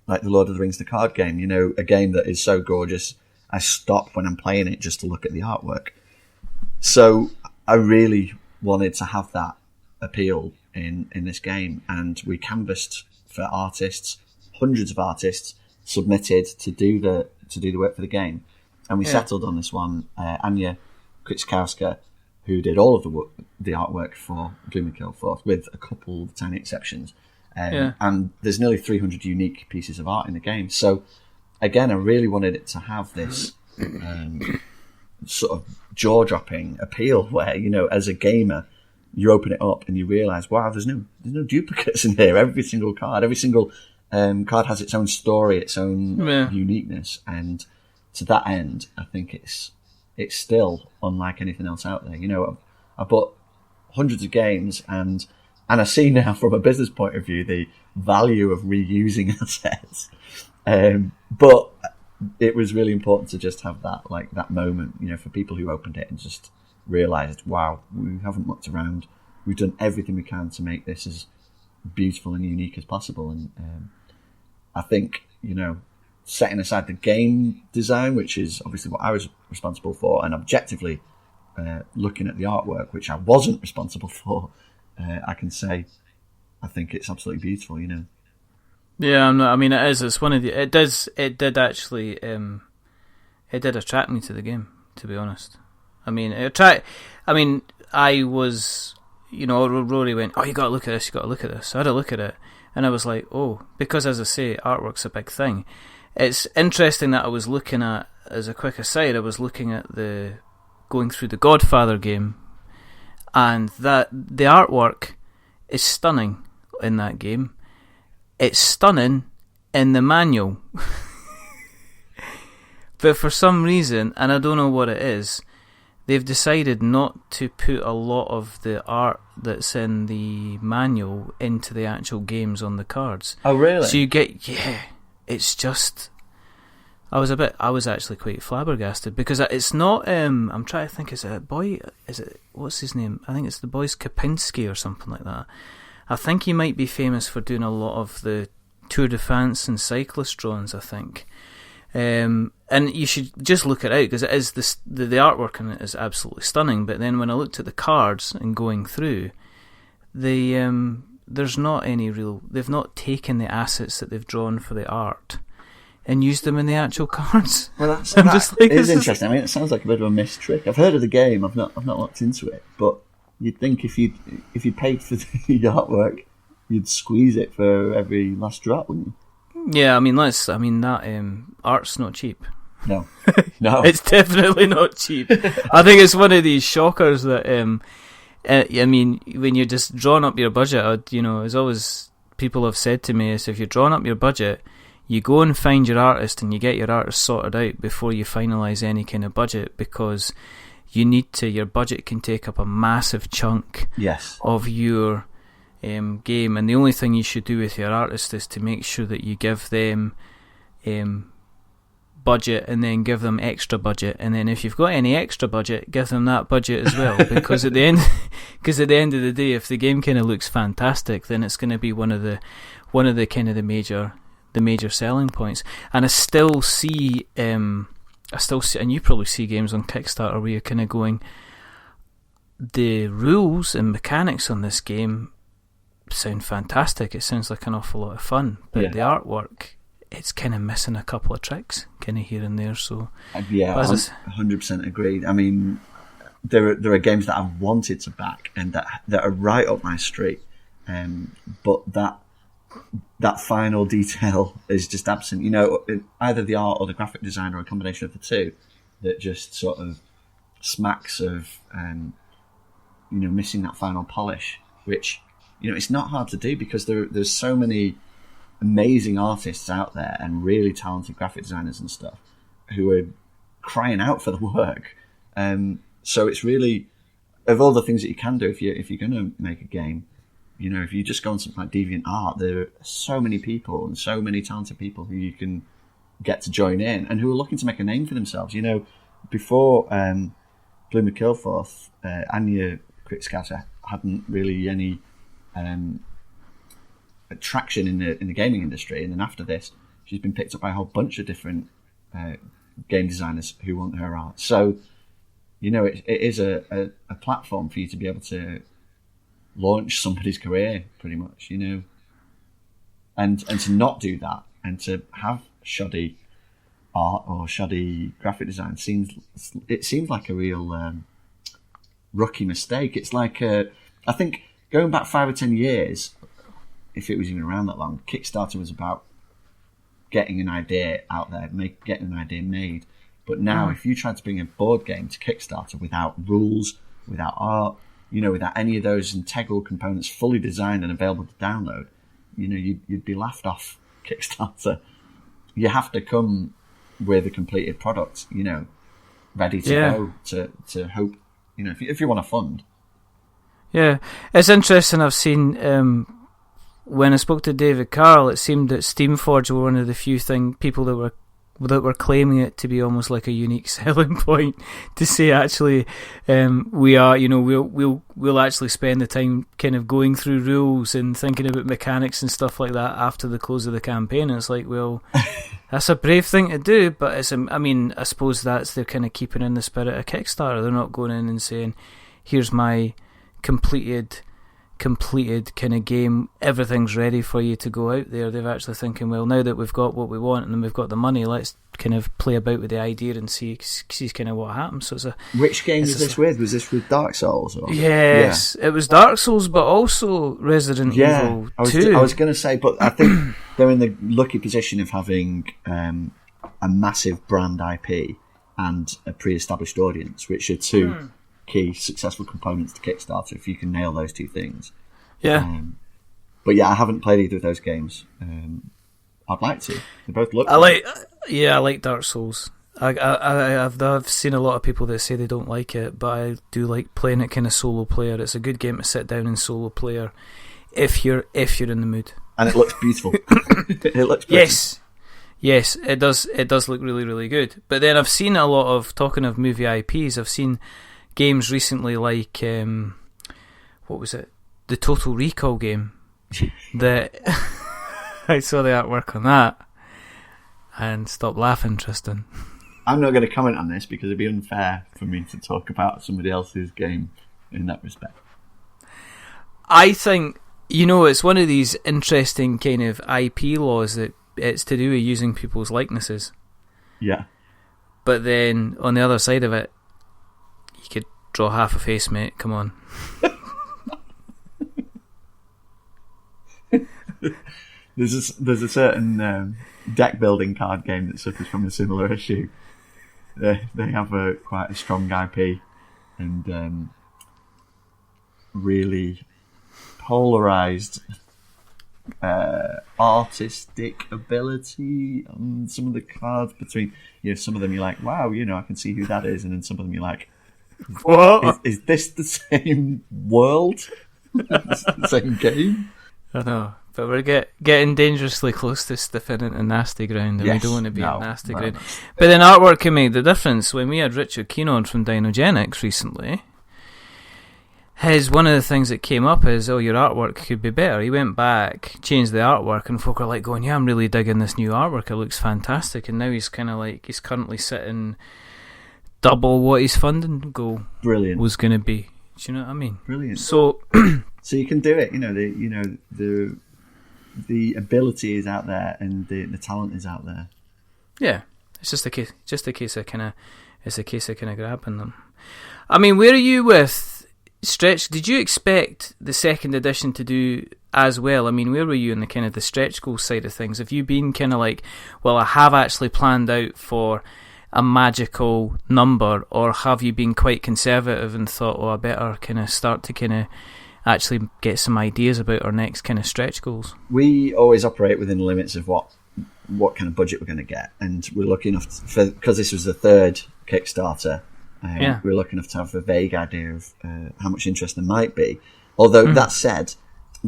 like the Lord of the Rings, the card game. A game that is so gorgeous, I stop when I'm playing it just to look at the artwork. So I really wanted to have that appeal in this game, and we canvassed for artists. Hundreds of artists submitted to do the work for the game, and we settled on this one. Anya Kwiatkowska, who did all of the artwork for Gloom of Kilforth, with a couple of tiny exceptions. And there's nearly 300 unique pieces of art in the game. So again, I really wanted it to have this sort of jaw-dropping appeal where, as a gamer, you open it up and you realise, wow, there's no duplicates in here. Every single card card has its own story, its own uniqueness, and to that end, I think it's still unlike anything else out there. I bought hundreds of games, and I see now from a business point of view the value of reusing assets. But it was really important to just have that moment, for people who opened it and just realised, wow, we haven't mucked around. We've done everything we can to make this as beautiful and unique as possible. And I think, setting aside the game design, which is obviously what I was responsible for, and objectively looking at the artwork, which I wasn't responsible for, I can say I think it's absolutely beautiful. Yeah, it is. It's one of the. It did actually. It did attract me to the game, to be honest. I was. Rory went, "Oh, you got to look at this. You got to look at this." So I had a look at it, and I was like, "Oh," because as I say, artwork's a big thing. It's interesting that I was looking at, as a quick aside, I was looking at going through the Godfather game, and that the artwork is stunning in that game. It's stunning in the manual. But for some reason, and I don't know what it is, they've decided not to put a lot of the art that's in the manual into the actual games on the cards. Oh, really? So you get, it's just... I was actually quite flabbergasted, because it's not, I'm trying to think, what's his name? I think it's the boy's Kapinski or something like that. I think he might be famous for doing a lot of the Tour de France and cyclist drawings, I think. And you should just look it out, because it is the artwork in it is absolutely stunning. But then when I looked at the cards and going through, there's not any real... They've not taken the assets that they've drawn for the art and used them in the actual cards. Well, it is interesting. It sounds like a bit of a missed trick. I've heard of the game. I've not looked into it, but you'd think if you paid for the artwork, you'd squeeze it for every last drop, wouldn't you? Yeah, that art's not cheap. No, it's definitely not cheap. I think it's one of these shockers that when you're just drawing up your budget, as always people have said to me, is if you're drawing up your budget, you go and find your artist and you get your artist sorted out before you finalise any kind of budget, because your budget can take up a massive chunk of your game, and the only thing you should do with your artist is to make sure that you give them budget, and then give them extra budget, and then if you've got any extra budget, give them that budget as well, because at the end of the day, if the game kind of looks fantastic, then it's going to be one of the kind of the major selling points. And I still see, and you probably see games on Kickstarter where you're kind of going, the rules and mechanics on this game sound fantastic. It sounds like an awful lot of fun, but the artwork, it's kind of missing a couple of tricks, kind of here and there. So yeah, 100% agreed. There are games that I've wanted to back and that are right up my street, but that final detail is just absent. Either the art or the graphic design, or a combination of the two, that just sort of smacks of missing that final polish, which it's not hard to do, because there's so many amazing artists out there and really talented graphic designers and stuff who are crying out for the work. So it's really, of all the things that you can do if you're going to make a game, you know, if you just go on something like DeviantArt, there are so many people and so many talented people who you can get to join in and who are looking to make a name for themselves. You know, before Gloom of Kilforth, Anya Quickscatter hadn't really any traction in the gaming industry, and then after this, she's been picked up by a whole bunch of different game designers who want her art. So, you know, it is a platform for you to be able to launch somebody's career, pretty much, you know, and to not do that and to have shoddy art or shoddy graphic design seems like a real rookie mistake. It's like I think going back 5 or 10 years, if it was even around that long, Kickstarter was about getting an idea out there, getting an idea made. But now, if you tried to bring a board game to Kickstarter without rules, without art, you know, without any of those integral components fully designed and available to download, you know, you'd be laughed off Kickstarter. You have to come with a completed product, you know, ready to go to hope, you know, if you want to fund. Yeah, it's interesting. I've seen when I spoke to David Carroll, it seemed that Steamforge were one of the few people that were claiming it to be almost like a unique selling point, to say actually we are, you know, we'll actually spend the time kind of going through rules and thinking about mechanics and stuff like that after the close of the campaign. And it's like, well, that's a brave thing to do, but I suppose that's they're kind of keeping in the spirit of Kickstarter. They're not going in and saying, here's my completed kind of game, everything's ready for you to go out there. They're actually thinking, well, now that we've got what we want and then we've got the money, let's kind of play about with the idea and see kind of what happens. So which game was this with? Was this with Dark Souls? Or? Yes, it was Dark Souls, but also Resident Evil 2. I was going to say, but I think they're in the lucky position of having a massive brand IP and a pre-established audience, which are two key successful components to Kickstarter if you can nail those two things. But yeah, I haven't played either of those games. I'd like to. They both look I like Dark Souls. I've seen a lot of people that say they don't like it, but I do like playing it kind of solo player. It's a good game to sit down and solo player if you're in the mood. And it looks beautiful. It looks pretty. Yes, it does look really, really good. But then I've seen a lot of, talking of movie IPs, I've seen games recently like what was it, the Total Recall game that I saw the artwork on that and stopped laughing. Tristan, I'm not going to comment on this because it'd be unfair for me to talk about somebody else's game in that respect. I think, you know, it's one of these interesting kind of IP laws that it's to do with using people's likenesses. Yeah. But then on the other side of it, you could draw half a face, mate. Come on. There's a certain deck building card game that suffers from a similar issue. They have quite a strong IP and really polarized artistic ability on some of the cards. Between, you know, some of them you're like, wow, you know, I can see who that is, and then some of them you're like, what? Is this the same world? The same game? I know, but we're getting dangerously close to stiffing into nasty ground, and we don't want to be at nasty ground. But then artwork can make the difference. When we had Richard Keane on from Dinogenics recently, one of the things that came up is, oh, your artwork could be better. He went back, changed the artwork, and folk are like going, yeah, I'm really digging this new artwork. It looks fantastic. And now he's kind of like, he's currently sitting double what his funding goal was going to be. Do you know what I mean? Brilliant. So you can do it. You know, the ability is out there and the talent is out there. Yeah, it's just a case of kind of grabbing them. I mean, where are you with stretch? Did you expect the second edition to do as well? I mean, where were you in the kind of the stretch goal side of things? Have you been kind of like, well, I have actually planned out for a magical number, or have you been quite conservative and thought, oh, I better kind of start to kind of actually get some ideas about our next kind of stretch goals? We always operate within the limits of what kind of budget we're going to get, and we're lucky enough because this was the third Kickstarter. We're lucky enough to have a vague idea of how much interest there might be. Although, that said,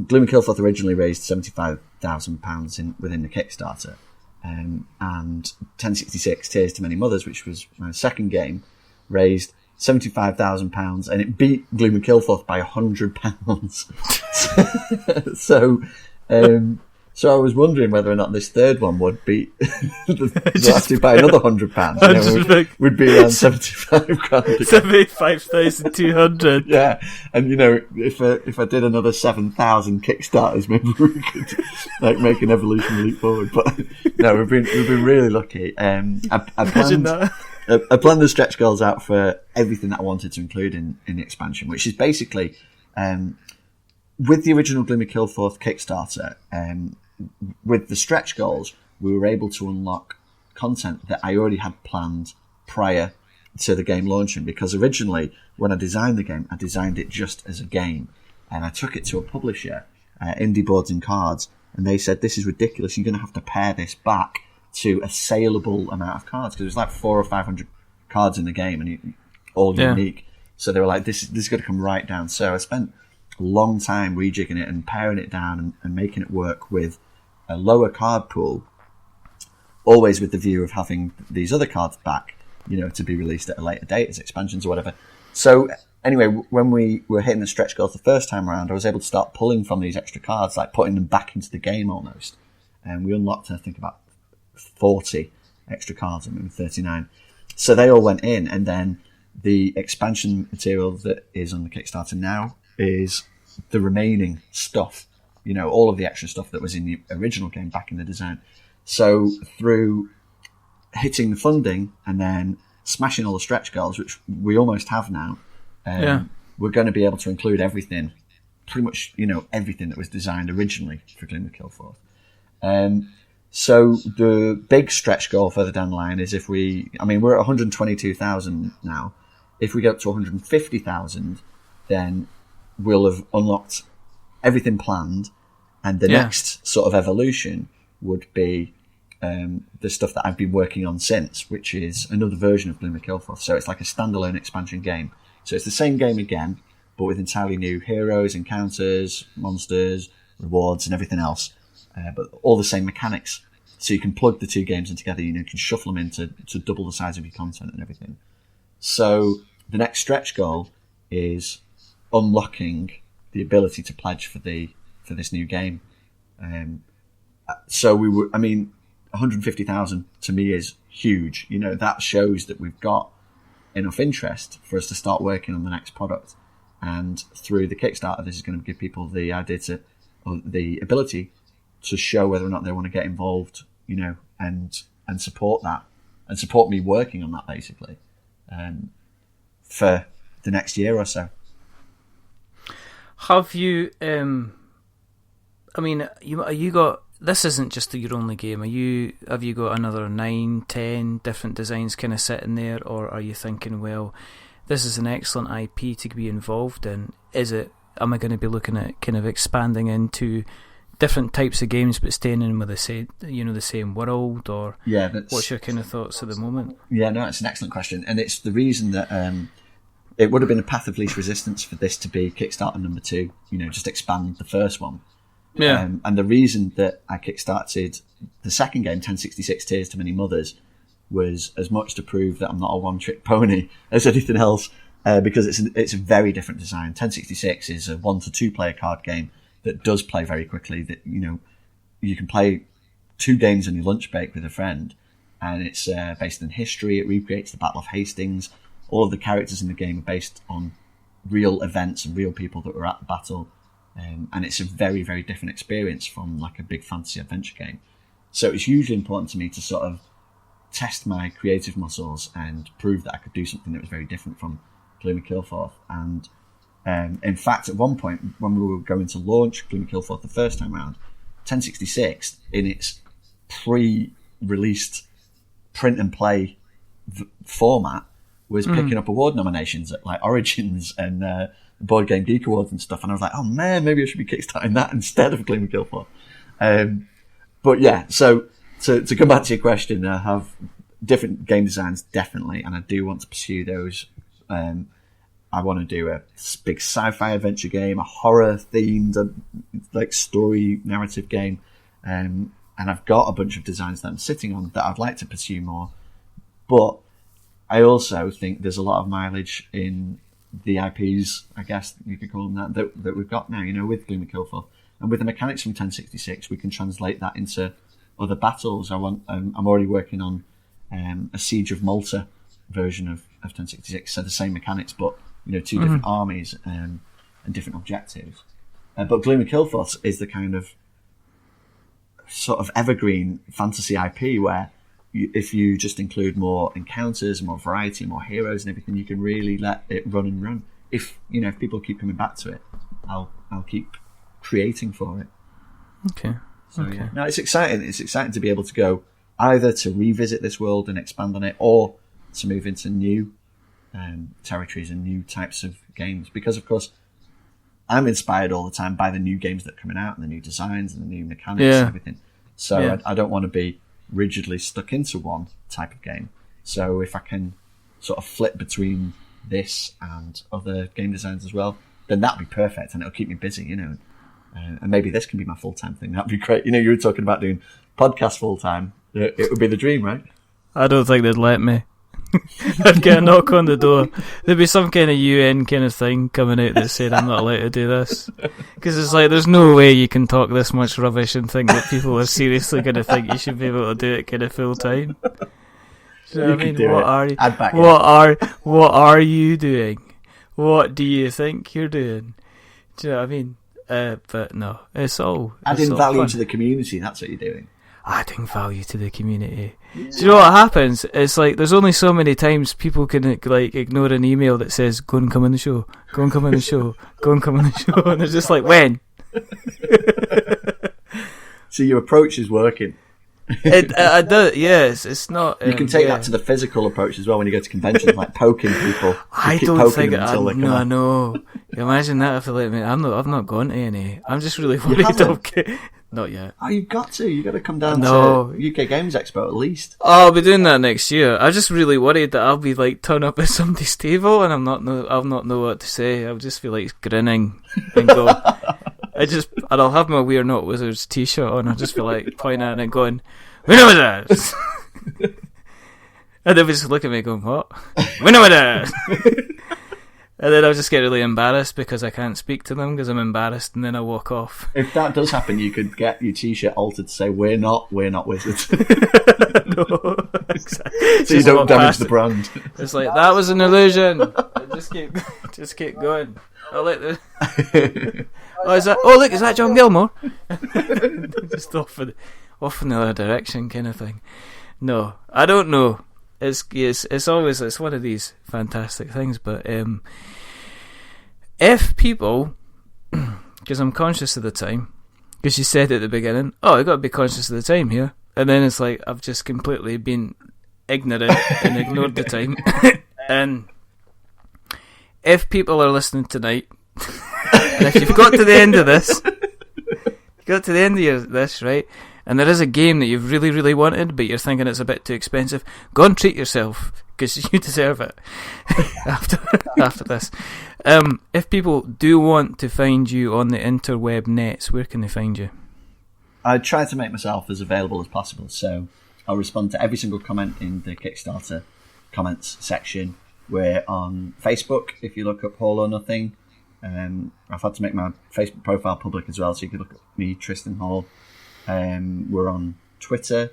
Gloom of Kilforth originally raised £75,000 within the Kickstarter. And 1066 Tears to Many Mothers, which was my second game, raised £75,000, and it beat Gloom of Kilforth by £100. So I was wondering whether or not this third one would beat actually by another £100. Would be around 75 grand. 75,200. Yeah, and if I did another 7,000 Kickstarters, maybe we could make an evolution leap forward. But no, we've been really lucky. I planned the stretch goals out for everything that I wanted to include in the expansion, which is basically with the original Gloom of Kilforth Kickstarter. With the stretch goals, we were able to unlock content that I already had planned prior to the game launching, because originally, when I designed the game, I designed it just as a game, and I took it to a publisher, Indie Boards and Cards, and they said, this is ridiculous, you're going to have to pare this back to a saleable amount of cards, because there's like 400 or 500 cards in the game, and all unique. So they were like, this is going to come right down. So I spent a long time rejigging it and paring it down and making it work with a lower card pool, always with the view of having these other cards back, to be released at a later date as expansions or whatever. So anyway, when we were hitting the stretch goals the first time around, I was able to start pulling from these extra cards, like putting them back into the game almost. And we unlocked, I think, about 40 extra cards, I mean 39. So they all went in, and then the expansion material that is on the Kickstarter now is the remaining stuff. All of the extra stuff that was in the original game back in the design. So through hitting the funding and then smashing all the stretch goals, which we almost have now, we're going to be able to include everything, pretty much, everything that was designed originally for Gloom of Kilforth. So the big stretch goal further down the line is we're at 122,000 now. If we get up to 150,000, then we'll have unlocked everything planned, and the next sort of evolution would be the stuff that I've been working on since, which is another version of Gloom of Kilforth. So it's like a standalone expansion game. So it's the same game again, but with entirely new heroes, encounters, monsters, rewards, and everything else. But all the same mechanics. So you can plug the two games in together. You can shuffle them in to double the size of your content and everything. So the next stretch goal is unlocking the ability to pledge for this new game. So 150,000 to me is huge. That shows that we've got enough interest for us to start working on the next product. And through the Kickstarter, this is going to give people the the ability to show whether or not they want to get involved, and support that, and support me working on that basically, for the next year or so. Have you? You got. This isn't just your only game. Have you got another 9, 10 different designs kind of sitting there, or are you thinking, well, this is an excellent IP to be involved in? Am I going to be looking at kind of expanding into different types of games, but staying in with the same world, or what's your kind of thoughts at the moment? Yeah, no, it's an excellent question, and it's the reason that it would have been a path of least resistance for this to be Kickstarter number 2. Just expand the first one. Yeah. And the reason that I kickstarted the second game, 1066 Tears to Many Mothers, was as much to prove that I'm not a one-trick pony as anything else, because it's a very different design. 1066 is a 1 to 2 player card game that does play very quickly. That you can play 2 games on your lunch break with a friend, and it's based in history. It recreates the Battle of Hastings. All of the characters in the game are based on real events and real people that were at the battle. And it's a very, very different experience from like a big fantasy adventure game. So it's hugely important to me to sort of test my creative muscles and prove that I could do something that was very different from Gloom of Kilforth. And in fact, at one point, when we were going to launch Gloom of Kilforth the first time around, 1066, in its pre-released print and play format, was picking up award nominations at like Origins and Board Game Geek Awards and stuff, and I was like, oh man, maybe I should be kickstarting that instead of Gloom of Kilforth. But yeah, so to come back to your question, I have different game designs, definitely, and I do want to pursue those I want to do a big sci-fi adventure game, a horror-themed like story narrative game, and I've got a bunch of designs that I'm sitting on that I'd like to pursue more. But I also think there's a lot of mileage in the IPs, I guess you could call them that we've got now. With Gloom of Kilforth and with the mechanics from 1066, we can translate that into other battles. I'm already working on a Siege of Malta version of 1066, so the same mechanics, but two different armies and different objectives. But Gloom of Kilforth is the kind of sort of evergreen fantasy IP where if you just include more encounters, more variety, more heroes and everything, you can really let it run and run. If people keep coming back to it, I'll keep creating for it. Okay. Yeah. No, it's exciting. It's exciting to be able to go either to revisit this world and expand on it, or to move into new territories and new types of games. Because, of course, I'm inspired all the time by the new games that are coming out and the new designs and the new mechanics and everything. So I don't want to be rigidly stuck into one type of game. So if I can sort of flip between this and other game designs as well, then that'd be perfect, and it'll keep me busy, and maybe this can be my full-time thing. That'd be great. You were talking about doing podcasts full-time. It would be the dream, right? I don't think they'd let me. I'd get a knock on the door. There'd be some kind of UN kind of thing coming out that said I'm not allowed to do this. Because it's like, there's no way you can talk this much rubbish and think that people are seriously going to think you should be able to do it kind of full-time. Do you know what I mean? What are you doing? What do you think you're doing? Do you know what I mean? But no, it's all adding value fun. To the community. That's what you're doing. Adding value to the community. Yeah. Do you know what happens? It's like there's only so many times people can ignore an email that says "Go and come on the show, go and come on the show, go and come on the show," and they're just like, when? So your approach is working. I do. Yes, it's not. You can take that to the physical approach as well when you go to conventions, like poking people. I don't think. No. Imagine that if they let me. I've not gone to any. I'm just really worried. Okay. Not yet. Oh, you've got to. You've got to come down to UK Games Expo at least. Oh, I'll be doing that next year. I'm just really worried that I'll be turn up at somebody's table and I'll not know what to say. I'll just be grinning and go. And I'll have my We're Not Wizards t-shirt on. I'll just be pointing at it and going, "We know Wizards!" And they'll just look at me going, "What? We know Wizards!" And then I'll just get really embarrassed because I can't speak to them because I'm embarrassed, and then I'll walk off. If that does happen, you could get your t-shirt altered to say "We're not Wizards." No, exactly. So you don't damage the brand. It's that was an illusion. Just keep going. I'll let the. Look, is that John Gilmore? Just off in the other direction, kind of thing. No, I don't know. It's always one of these fantastic things, but if people, because I'm conscious of the time, because you said at the beginning, I've got to be conscious of the time here, and then it's I've just completely been ignorant and ignored the time. And if people are listening tonight, and if you've got to the end of this, right, and there is a game that you've really, really wanted, but you're thinking it's a bit too expensive, go and treat yourself, because you deserve it after this. If people do want to find you on the interweb nets, where can they find you? I try to make myself as available as possible, so I'll respond to every single comment in the Kickstarter comments section. We're on Facebook, if you look up Hall or Nothing. I've had to make my Facebook profile public as well, so you can look at me, Tristan Hall. We're on Twitter.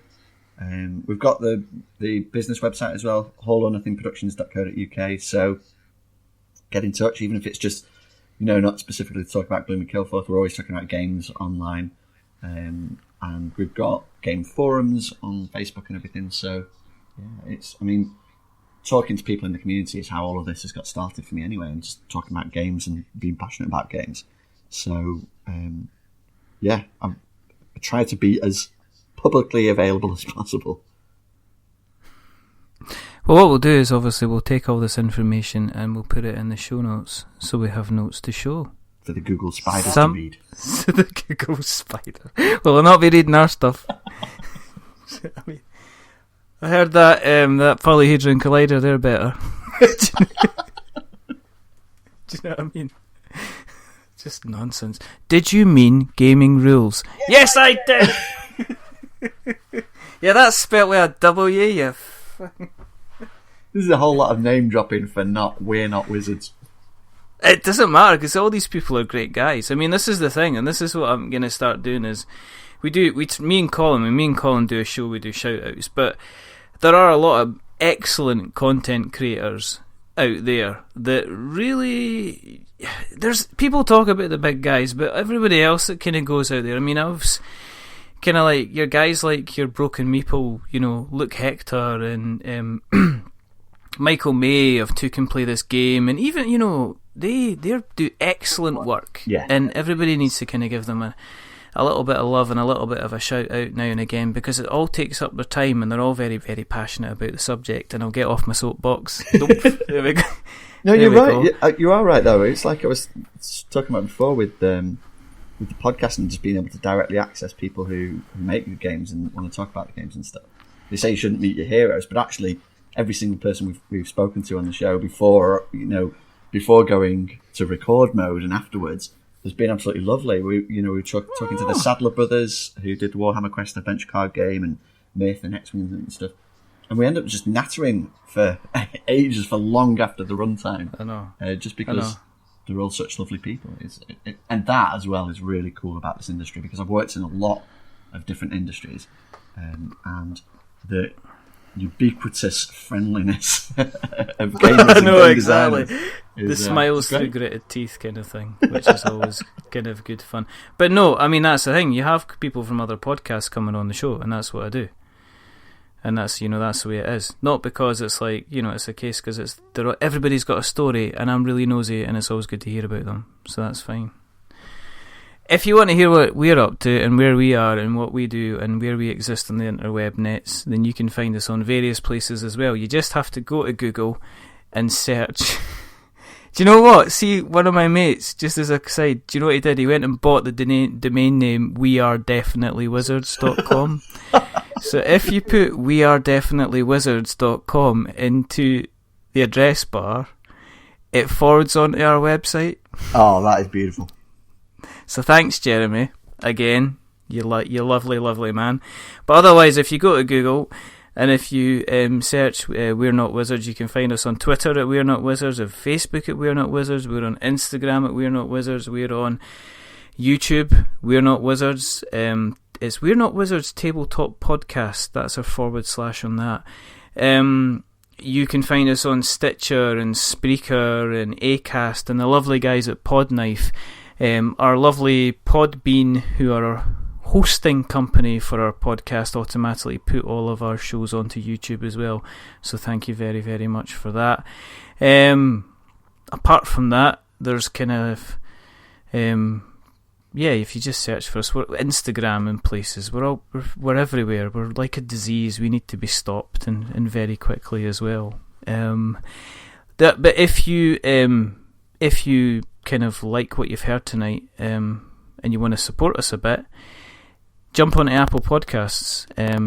We've got the business website as well, hallornothingproductions.co.uk. So get in touch, even if it's just, not specifically to talk about Gloom of Kilforth. We're always talking about games online. And we've got game forums on Facebook and everything. So, yeah, talking to people in the community is how all of this has got started for me anyway, and just talking about games and being passionate about games. So, I try to be as publicly available as possible. Well, what we'll do is obviously we'll take all this information and we'll put it in the show notes so we have notes to show. For the Google Spiders to read. The Google Spider. Well, they'll not be reading our stuff. I heard that polyhedron collider, they're better. you know what I mean? Just nonsense. Did you mean gaming rules? Yes, I did! Yeah, that's spelled with a W, you This is a whole lot of name dropping for we're not wizards. It doesn't matter, because all these people are great guys. I mean, this is the thing, and this is what I'm going to start doing is, me and Colin do a show, we do shout-outs, but there are a lot of excellent content creators out there that really... There's people talk about the big guys, but everybody else that kind of goes out there. I mean, I've kind of like your guys like your Broken Meeple, you know, Luke Hector and Michael May of Two Can Play This Game, and even, you know, they do excellent work. Yeah. And everybody needs to kind of give them a little bit of love and a little bit of a shout out now and again, because it all takes up their time and they're all very, very passionate about the subject. And I'll get off my soapbox. There we go. No, you're right. You are right, though. It's like I was talking about before with the podcast and just being able to directly access people who make good games and want to talk about the games and stuff. They say you shouldn't meet your heroes, but actually, every single person we've spoken to on the show before going to record mode and afterwards has been absolutely lovely. We were talking to the Sadler brothers who did the Warhammer Quest adventure card game and Myth and X-Wing and stuff. And we end up just nattering for ages, for long after the runtime. I know. Just because they're all such lovely people. And that, as well, is really cool about this industry, because I've worked in a lot of different industries. And the ubiquitous friendliness of gamers and game designers the smiles through gritted teeth kind of thing, which is always kind of good fun. But no, I mean, that's the thing. You have people from other podcasts coming on the show, and that's what I do. And that's the way it is. Not because it's like, it's a case, because everybody's got a story, and I'm really nosy, and it's always good to hear about them. So that's fine. If you want to hear what we're up to, and where we are, and what we do, and where we exist on the interweb nets, then you can find us on various places as well. You just have to go to Google and search. Do you know what? See, one of my mates, just as a side, do you know what he did? He went and bought the domain name wearedefinitelywizards.com. So if you put wearedefinitelywizards.com into the address bar, it forwards onto our website. Oh, that is beautiful. So thanks, Jeremy. Again, you're lovely, lovely man. But otherwise, if you go to Google and if you search We're Not Wizards, you can find us on Twitter at We're Not Wizards, on Facebook at We're Not Wizards, we're on Instagram at We're Not Wizards, we're on YouTube, We're Not Wizards. It's We're Not Wizards Tabletop Podcast. That's our / on that. You can find us on Stitcher and Spreaker and Acast and the lovely guys at Podknife. Our lovely Podbean, who are our hosting company for our podcast, automatically put all of our shows onto YouTube as well. So thank you very, very much for that. Apart from that, there's kind of... if you just search for us, we're Instagram and places. We're everywhere. We're like a disease. We need to be stopped and very quickly as well. But if you kind of like what you've heard tonight, and you want to support us a bit, jump onto Apple Podcasts,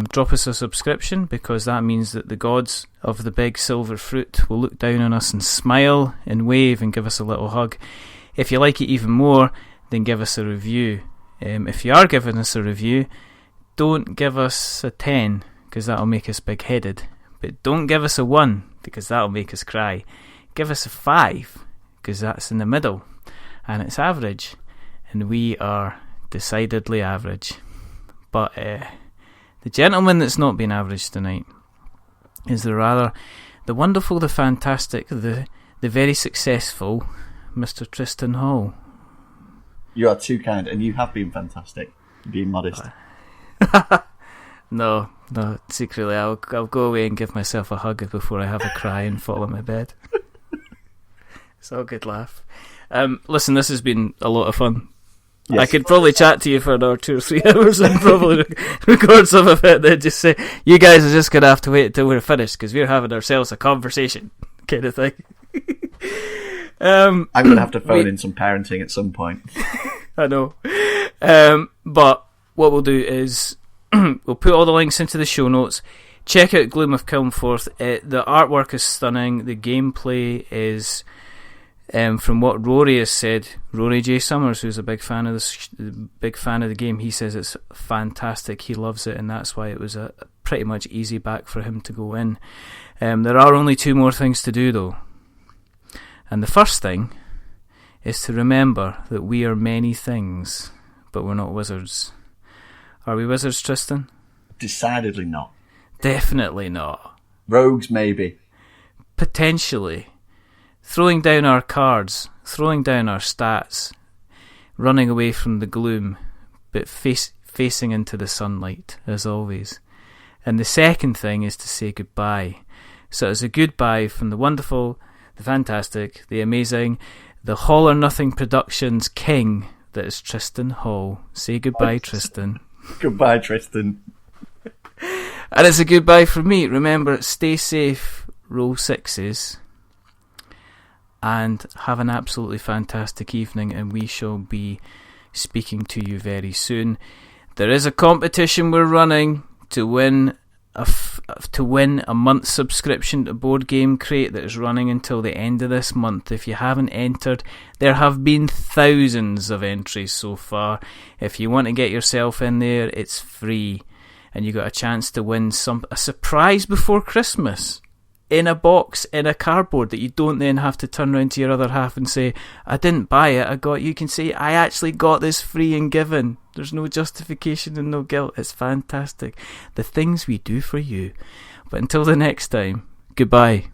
drop us a subscription, because that means that the gods of the big silver fruit will look down on us and smile and wave and give us a little hug. If you like it even more, then give us a review. If you are giving us a review, don't give us a 10, because that'll make us big-headed. But don't give us a 1, because that'll make us cry. Give us a 5, because that's in the middle, and it's average, and we are decidedly average. But the gentleman that's not been average tonight is the wonderful, the fantastic, the very successful Mr. Tristan Hall. You are too kind, and you have been fantastic. Being modest. No, secretly I'll go away and give myself a hug before I have a cry and fall on my bed. It's all good laugh. Listen, this has been a lot of fun. Yes. I could probably chat to you for another 2 or 3 hours and probably record some of it and then just say, you guys are just going to have to wait until we're finished, because we're having ourselves a conversation, kind of thing. I'm going to have to phone in some parenting at some point. I know. But what we'll do is we'll put all the links into the show notes. Check out Gloom of Kilforth. The artwork is stunning. The gameplay is From what Rory has said, Rory J. Summers, who's a big fan of the game, he says it's fantastic. He loves it, and that's why it was a pretty much easy back for him to go in. There are only 2 more things to do, though, and the first thing is to remember that we are many things, but we're not wizards. Are we wizards, Tristan? Decidedly not. Definitely not. Rogues, maybe. Potentially. Throwing down our cards, throwing down our stats, running away from the gloom, but facing into the sunlight, as always. And the second thing is to say goodbye. So it's a goodbye from the wonderful, the fantastic, the amazing, the Hall or Nothing Productions king that is Tristan Hall. Say goodbye, Tristan. Goodbye, Tristan. And it's a goodbye from me. Remember, stay safe, roll 6s. And have an absolutely fantastic evening, and we shall be speaking to you very soon. There is a competition we're running to win a month's subscription to Board Game Crate that is running until the end of this month. If you haven't entered, there have been thousands of entries so far. If you want to get yourself in there, it's free, and you got a chance to win a surprise before Christmas. In a box, in a cardboard, that you don't then have to turn around to your other half and say, I didn't buy it, you can say, I actually got this free and given. There's no justification and no guilt. It's fantastic. The things we do for you. But until the next time, goodbye.